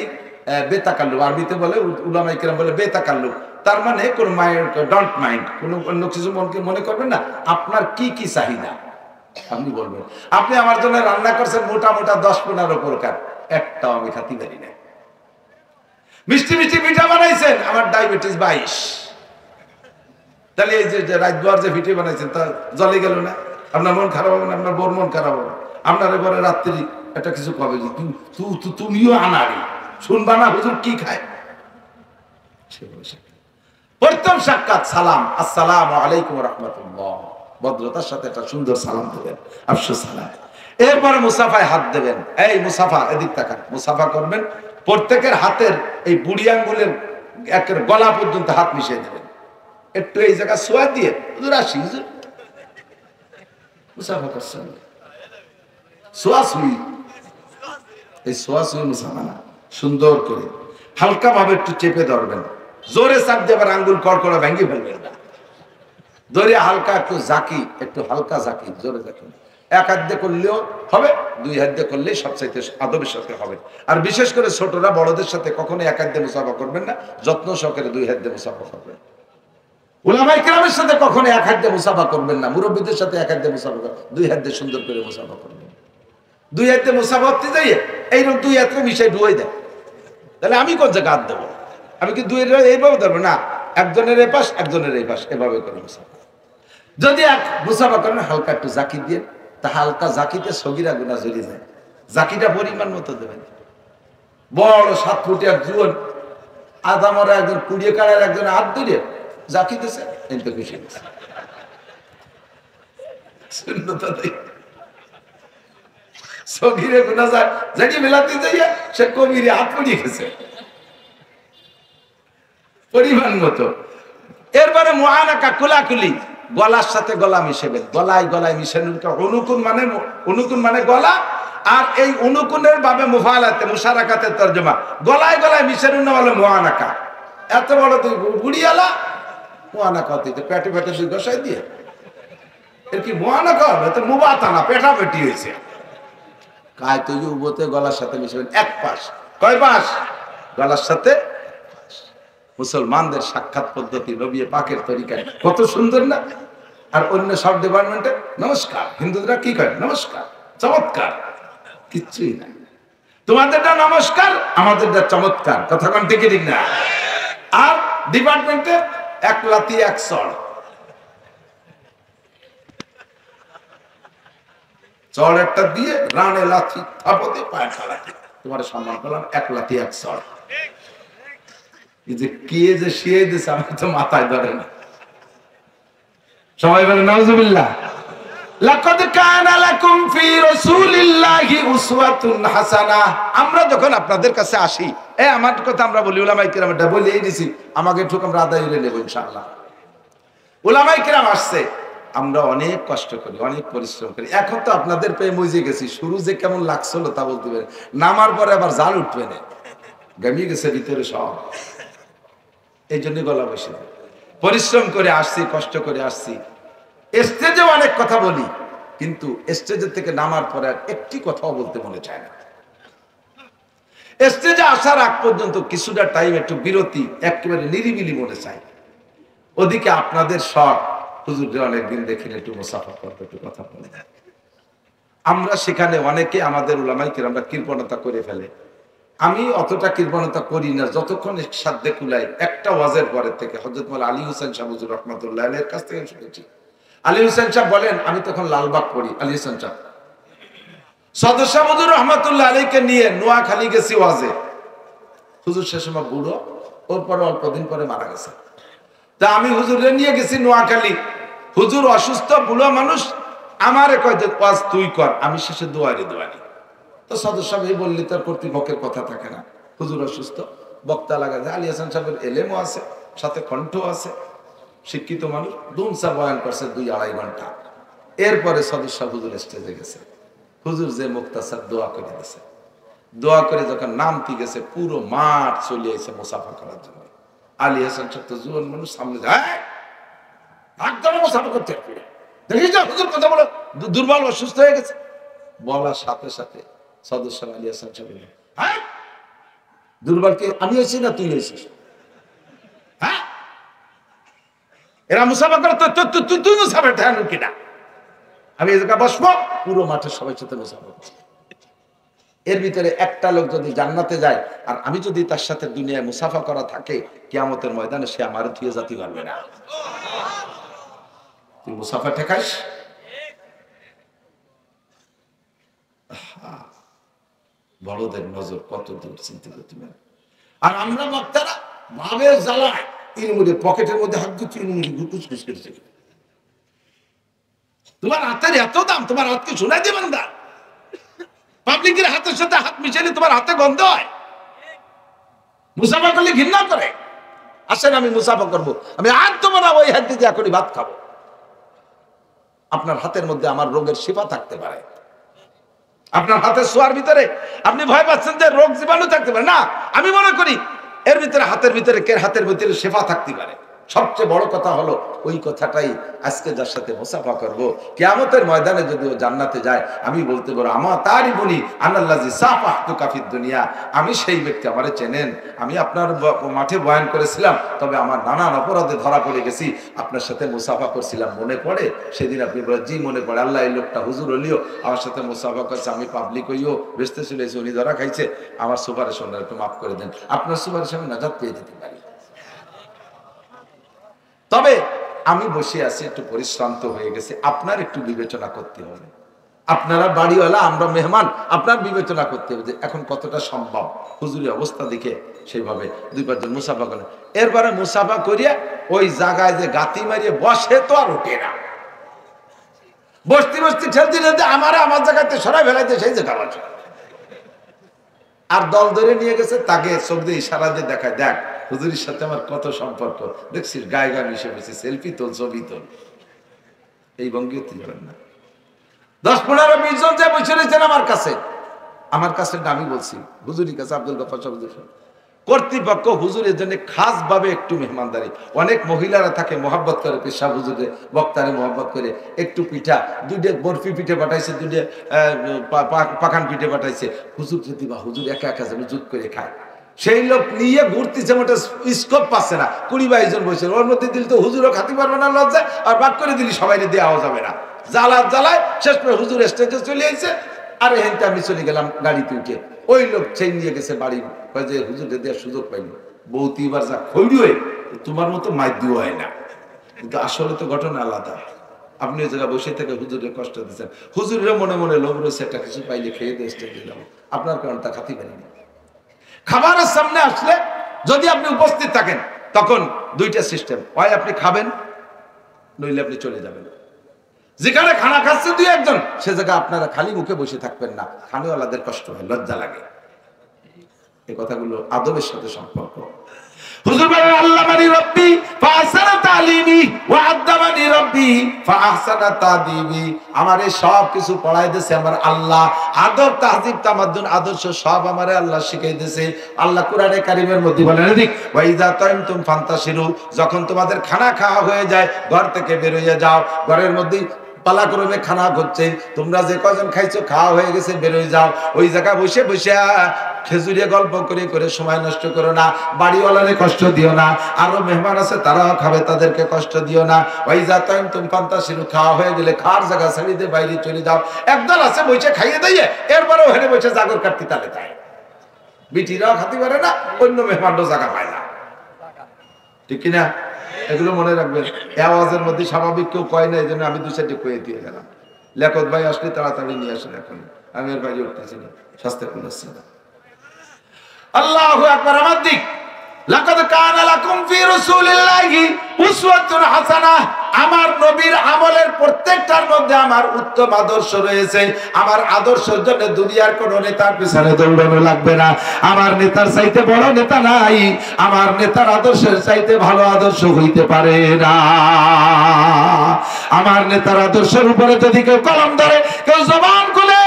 বেতাকাল্লু, আরবিতে বলে উলামায়ে কেরাম বলে বেতাকাল্লু, তার মানে কোন মাইন্ড, ডোন্ট মাইন্ড, কোনো অন্য কিছু মনে করবেন না, আপনার কি কি চাহিদা আপনি বলবেন আপনি আমার জন্য রান্না করছেন মোটা মোটা 10-15 প্রকার, একটাও আমি খাতি পারি না। মিষ্টি মিষ্টি পিঠা বানাইছেন, আমার ডায়াবেটিস 22। তাহলে এই যে রাতভর যে পিঠে বানাইছেন তা জলে গেল না? আপনার মন খারাপ হবে না? আপনার বোর মন খারাপ হবে? আপনার এবারে রাত্রি একটা কিছু কবে যে তুমিও আনারি শুনবা না হুজুর কি খায়? প্রথম সাক্ষাৎ সালাম, আসসালামু আলাইকুম রাহমাতুল্লাহ, ভদ্রতার সাথে একটা সুন্দর সালাম দেবেন, আফসোস সালাম। এরপরে মুসাফায় হাত দেবেন, এই মুসাফা এদিক তাকান, মুসাফা করবেন, প্রত্যেকের হাতের এই বুড়ি আঙ্গুলের একের গলা পর্যন্ত হাত মিশিয়ে দেবেন, একটু এই জায়গা সোয়া দিয়ে হুজুর আসি হুজুর মুসাফা করছেন, সোয়া সুই, এই সোয়া সুই মুসাফা না, সুন্দর করে হালকা ভাবে একটু চেপে ধরবেন, জোরে চাপ দিয়ে আবার আঙ্গুল কড়কড়া ভেঙে ফেলবেন না, ধরে হালকা একটু জাকি, একটু হালকা জাকি, জোরে জাকি। এক হাত দিয়ে করলেও হবে, দুই হাত দিয়ে করলেই সবচাইতে আদবের সাথে হবে। আর বিশেষ করে ছোটরা বড়দের সাথে কখনো এক হাত দিয়ে মুসাফা করবেন না, যত্ন সহকারে দুই হাত দিয়ে মুসাফা করবেন। উলামায়ে কেরামের সাথে কখনো এক হাত দিয়ে মুসাফা করবেন না, মুরব্বীদের সাথে এক হাত দিয়ে মুসাফা করবেন, দুই হাত দিয়ে সুন্দর করে মুসাফা করবেন। দুই হাত দিয়ে মুসাফা করতে যাইয়ে এইরকম দুই হাতে মিশাই ডুয়ে দেয়, তাহলে আমি কোন জায়গায় হাত দেবো? আমি কি দুই এইভাবে ধরবো না, একজনের এই পাশ একজনের এই পাশ, এভাবে করে মুসাফা। যদি এক মুসাফা করেন হালকা একটু জাকি দিয়ে, তা হালকা জাকিতে সগিরা গুনাহ জড়িয়ে যায়, জাকিটা পরিমাণ মতো দেবেন। বড় 7 ফুট এক জুয়ান আদামরা একজন 20 কাড়ার একজন হাত ধরে জাকি দিয়েছে, এতে খুশি হয়েছে। সুন্নতা দেই সগিরে গুনাহ যায় জাকি মেলাতে যাইয়া সে কবিরে হাত পড়িয়ে গেছে পরিমাণ মতো। এরপরে মুআনাকা, কুলাকুলি, গলার সাথে গলা মিশাবেন, গলায় গলায় মিশানোর অনুকুন মানে, অনুকুন মানে গলা, আর এই অনুকুনের ভাবে মুফালাতে মুশারাকাতে তরজমা, গলায় গলায় মিশানোর নাম হলো মুআনাকা। এত বড় তুই বুড়িয়ালা মুআনাকা হতে পেটে পেটে দুই গসাই দিয়ে, এর কি মুআনাকা হবে? তো মুবাতানা, পেটা পেটি হয়েছে। কায় তুই উবতে গলার সাথে মিশাবেন, এক পাশ, কয় পাশ? গলার সাথে। মুসলমানদের সাক্ষাৎ পদ্ধতি নবী পাকের তরিকায় কত সুন্দর না? আর অন্য সব ডিপার্টমেন্টে নমস্কার, হিন্দুরা কি করে? নমস্কার, চমৎকার, কিচ্ছুই না। তোমাদেরটা নমস্কার, আমাদেরটা চমৎকার, কথা কোন ঠিক ঠিক না? আর ডিপার্টমেন্টে এক লাথি এক চড়, চড় একটা দিয়ে রানে লাথি থাপতে পায়ে ফেলাতে, তোমার সম্মান করলাম, এক লাথি এক চড়। যে কে যে শিয়ে দিছে আমি তো মাথায় ধরে না। সবাই বলে নাউজুবিল্লাহ। লাকাদ কানা লাকুম ফি রাসূলিল্লাহি উসওয়াতুন হাসানাহ। আমরা যখন আপনাদের কাছে আসি, আমার কথা আমরা বলি, উলামায়ে কিরামটা বলেই দিছি, আমাকে ঠুক আমরা আদায় করে নেব ইনশাআল্লাহ। উলামায়ে কিরাম আসছে, আমরা অনেক কষ্ট করি, অনেক পরিশ্রম করি। এখন তো আপনাদের পেয়ে মজে গেছি, শুরু যে কেমন লাগছিল তা বলতে পারেন, নামার পরে আবার জাল উঠবে না, গামিয়ে গেছে ভিতরে সব, এই জন্য গলা বসে। পরিশ্রম করে আসছি, কষ্ট করে আসছি, স্টেজে অনেক কথা বলি, কিন্তু স্টেজের থেকে নামার পরে আর একটি কথাও বলতে মনে চায় না। স্টেজে আসার আগ পর্যন্ত কিছুটা টাইম একটু বিরতি, একেবারে নিরিবিলি মনে চায়। ওদিকে আপনাদের শখ, হুজুরকে অনেকদিন দেখিনি, একটু মুসাফা করতে, একটু কথা বলে। আমরা সেখানে অনেকে আমাদের উলামায়ে কিরামরা কৃপণতা করে ফেলে। আমি অতটা কৃপণতা করি না, যতক্ষণ সাধ্যে কুলাই। একটা ওয়াজের পরের থেকে হযরত মাওলানা আলী হোসেন শাহ হুজুর রাহমাতুল্লাহ আলাইহির কাছ থেকে শুনেছি। আলী হোসেন সাহেব বলেন, আমি তখন লালবাগ পড়ি, আলী হোসেন সাহেব সদস্য হুজুর রহমাতুল্লাহ আলাইহিকে নিয়ে নোয়াখালী গেছি ওয়াজে। হুজুর সে সময় বুড়ো, ওর পরে অল্প দিন পরে মারা গেছে। তা আমি হুজুরে নিয়ে গেছি নোয়াখালী, হুজুর অসুস্থ, বুড়ো মানুষ, আমারে কয় যে ওয়াজ তুই কর, আমি শেষে দোয়ারে দোয়ারি। তো সদস্য ভাই বললি তার কর্তৃপক্ষের কথা থাকে না, হুজুর অসুস্থ, বক্তা লাগা যায়। আলী হাসান সাহেবের এলেমও আছে, সাথে কণ্ঠ আছে, শিক্ষিত মানুষ, দুমসা বয়ান করছে 2-2.5 ঘন্টা। এরপরে সদস্য হুজুর স্টেজে গেছে, হুজুর যে মুক্তাসার দোয়া করে দিয়েছে, দোয়া করে যখন নামতে গেছে, পুরো মাঠ চলে এসে মুসাফা করার জন্য। আলী হাসান সাহেব তো জুয়ান মানুষ, সামনে যায় একদম মুসাফা করতে, দেখি যা হুজুর কথা বলো, দুর্বল অসুস্থ হয়ে গেছে। বলার সাথে সাথে সদস্য আলী হাসান সাহেব, হ্যাঁ দুর্বল কে, আমি হয়েছি না তুই হয়েছিস? হ্যাঁ এরা মুসাফা করে, তুই মুসাফা ঠেকানো কিনা? আমি এই জায়গায় বসবো, পুরো মাঠের সবাই সাথে মুসাফা করছি। এর ভিতরে একটা লোক যদি জান্নাতে যায় আর আমি যদি তার সাথে দুনিয়ায় মুসাফা করা থাকে, কিয়ামতের ময়দানে সে আমার ধুয়ে জাতি পারবে না। তুই মুসাফা ঠেকাইস, বড়দের নজর কত দূর চিন্তা করতে পারে। আর আমরা বক্তারা ভাবের জ্বালায় ইনমুড়ি পকেটের মধ্যে হাত দিচ্ছি, ইনমুড়ি গুটুস খুশ করেছে। তোমার হাতের এত দাম, তোমার হাতকে শোনাই দেবেন না। পাবলিকের হাতের সাথে হাত মিশাইলে তোমার হাতে গন্ধ হয়। মুসাফা করলে ঘৃণা করে। আসেন আমি মুসাফা করবো, আমি আর দেবো না, ওই হাত দিয়ে এখনই ভাত খাবো। আপনার হাতের মধ্যে আমার রোগের শিফা থাকতে পারে। আপনার হাতের ছোঁয়ার ভিতরে আপনি ভয় পাচ্ছেন যে রোগ জীবাণু থাকতে পারে না, আমি মনে করি এর ভিতরে হাতের ভিতরে হাতের ভিতরে শিফা থাকতে পারে। সবচেয়ে বড় কথা হলো ওই কথাটাই আজকে যার সাথে মুসাফা করবো, কিয়ামতের ময়দানে যদি ও জান্নাতে যায়, আমি বলতে পারবো আমার তারই বলি আনাল্লাজি সাফাহতু কাফিদ দুনিয়া, আমি সেই ব্যক্তি, আমারে চেনেন, আমি আপনার মাঠে বয়ান করেছিলাম, তবে আমার নানান অপরাধে ধরা পড়ে গেছি, আপনার সাথে মুসাফা করছিলাম, মনে পড়ে? সেদিন আপনি বলেন জি মনে পড়ে, আল্লাহ এই লোকটা হুজুর হলিও আমার সাথে মুসাফা করছে, আমি পাবলিক হইও বেসতে চলেছি, উনি ধরা খাইছে, আমার সুপারিশ একটু মাফ করে দেন, আপনার সুপারিশ আমি নাজাত পেয়ে যেতে পারি। তবে আমি বসে আছি, একটু পরিশ্রান্ত হয়ে গেছে, আপনার একটু বিবেচনা করতে হবে। আপনারা বাড়িওয়ালা, আমরা মেহমান, আপনার বিবেচনা করতে হবে যে এখন কতটা সম্ভব হুজুরি অবস্থা দেখে সেইভাবে 2-5 জন মুসাফা করেন। এরপরে মুসাফা করিয়া ওই জায়গায় যে গাতি মারিয়ে বসে তো আর ওঠে না, বসতে বসতে ঠেলতে ঠেলতে আমার জায়গাতে সরাই ফেলাইতে সেই জায়গা বসে। আর দল ধরে নিয়ে গেছে, তাকে চোখ দিয়ে ইশারা দিয়ে দেখায়, দেখ হুজুরির সাথে আমার কত সম্পর্ক, দেখছিস গায়ে গায়ে মিশে মিশে সেলফি তোল, ছবি তোল। এই ভঙ্গিও তুই করেন না। 10-15-20 জন যে বসে রয়েছেন আমার কাছে আমি বলছি হুজুরির কাছে, আব্দুল গফফার সাহেব কর্তৃপক্ষ হুজুরের জন্য খাস ভাবে একটু মেহমানদারি, অনেক মহিলারা থাকে মহব্বত করে, পেশাব হুজুরে বক্তারে মহব্বত করে, একটু পিঠা 2টা বরফি পিঠে পাঠাইছে, 2টা পাখান পিঠে পাঠাইছে, হুজুর যদি বা হুজুর একা একা যেন জুত করে খায়। সেই লোক নিয়ে ঘুরতেছে, মোটা স্কোপ পাচ্ছে না, 20-22 জন বসে, ওর মধ্যে দিল তো হুজুরও খাতে পারবে না লজ্জায়, আর বাক করে দিলি সবাই দেওয়া যাবে না, জ্বালায় শেষ করে হুজুর স্টেজে চলে আইছে। আর হেনতে আমি চলে গেলাম গাড়িতে উঠে, ওই লোক চেন নিয়ে গেছে বাড়ি, যে হুজুরকে দেওয়ার সুযোগ পাইনি। বৌতি এবার যা খৈরি হয়ে তোমার মতো মাইর দিও হয় না, কিন্তু আসলে তো ঘটনা আলাদা। আপনি ওই জায়গায় বসে থেকে হুজুরের কষ্ট দিচ্ছেন, হুজুরের মনে মনে লোভ রয়েছে একটা কিছু পাইলে খেয়ে দিয়ে স্টেজে যাবো, আপনার কারণ তা খাতে পারিনি। খাবারের সামনে আসলে যদি আপনি উপস্থিত থাকেন, তখন 2টা সিস্টেম, হয় আপনি খাবেন, নইলে আপনি চলে যাবেন। যেখানে খানা খাচ্ছে 2-1 জন, সে জায়গায় আপনারা খালি মুখে বসে থাকবেন না, খানেওয়ালাদের কষ্ট হয়, লজ্জা লাগে। এই কথাগুলো আদবের সাথে সম্পর্ক। হুজুর বলেন আল্লামানি রব্বি ফাহসানা তালিমি ওয়া আদাবানি রব্বি ফাহসানা তাদিবি, আমারে সব কিছু পড়াই দিয়েছে আমার আল্লাহ, আদব তাহজিব তামাদ্দুন আদর্শ সব আমারে আল্লাহ শিখাই দিয়েছে। আল্লাহ কোরআনে কারীমের মধ্যে বলেন এদিক ওয়া ইযা তাইমতুম ফান্তাশিরু, যখন তোমাদের খানা খাওয়া হয়ে যায় ঘর থেকে বের হয়ে যাও, ঘরের মধ্যে পালাক্রমে খানা হচ্ছে, তোমরা যে কজন খাইছো খাওয়া হয়ে গেছে, বেরোয় যাও। ওই জায়গায় বসে বসে খেজুরিয়া গল্প করে করে সময় নষ্ট করো না, বাড়িওয়ালারে কষ্ট দিও না, আরো মেহমান আছে তারাও খাবে, তাদেরকে কষ্ট দিও না। ওই যা টাইম তুমি ফান্তাশিরু, খাওয়া হয়ে গেলে খাওয়ার জায়গা ছেড়ে দিয়ে বাইরে চলে যাও। একদল আছে বসে খাইয়ে দিয়ে এরপরেও হেরে বসে জাগর কাটতে তালে তাই, বিটিরাও খাতে পারে না, অন্য মেহমানও জায়গা পায় না, ঠিক কিনা? এগুলো মনে রাখবেন। আওয়াজের মধ্যে স্বাভাবিক কেউ কয় না, এই জন্য আমি 2-4টি কয়ে দিয়ে গেলাম। লেখক ভাই আসলে তাড়াতাড়ি নিয়ে আসেন, এখন আমি এর বাইরে উঠতেছি না, স্বাস্থ্য খুলেছে না। আল্লাহু আকবার। আমার দিক লাকাদ কানা লাকুম ফি রাসূলিল্লাহি উসওয়াতুন হাসানাহ, আমার নবীর আমলের প্রত্যেকটার মধ্যে আমার উত্তম আদর্শ রয়েছে। আমার আদর্শের জন্য দুনিয়ার কোন নেতার পিছনে দৌড়ানো লাগবে না। আমার নেতার চাইতে বড় নেতা নাই, আমার নেতার আদর্শের চাইতে ভালো আদর্শ হইতে পারে না। আমার নেতার আদর্শের উপরে যদি কেউ কলম ধরে, কেউ জবান খুলে,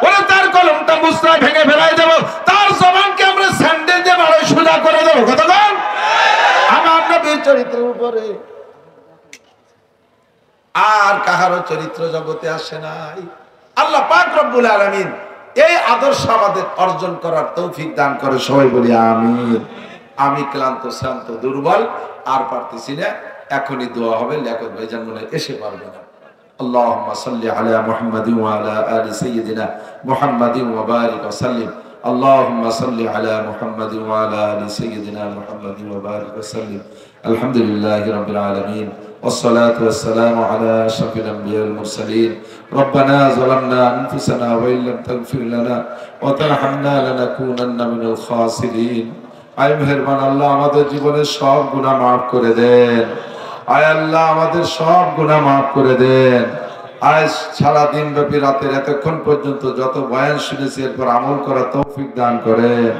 ওরে তার কলমটা মুসরায় ভেঙে ফেলাই দেব, তার জবানকে আমরা স্যান্ডেল দিয়ে বড় সোজা করে দেবো। কতক্ষণ আমার নবীর চরিত্রের উপরে আর কাহারও চরিত্র জগতে আসে নাই। আল্লাহ পাক রব্বুল আলামিন এই আদর্শ আমাদের অর্জন করার তৌফিক দান করে, সবাই বলি আমিন। আমি ক্লান্ত শ্রান্ত দুর্বল, আর পারতেছি না, এখনই দোয়া হবে। লেখক ভাইজান মনে এসে পারবে না, اللهم صل على محمد وعلى آل سيدنا محمد وبارك وسلم اللهم صل على محمد وعلى آل سيدنا محمد وبارك وسلم الحمد لله رب العالمين والصلاة والسلام على أشرف الأنبياء والمرسلين ربنا ظلمنا أنفسنا وإن لم تغفر لنا وترحمنا لنكونن من الخاسرين আয় মেহেরবান আল্লাহ আমাদের জীবনের সব গুনাহ maaf করে দেন আয় আল্লাহ আমাদের সব গুনাহ maaf করে দেন আজ সারা দিন ব্যাপী রাতের এতক্ষণ পর্যন্ত যত বয়ান শুনেছি এরপর আমল করার তৌফিক দান করেন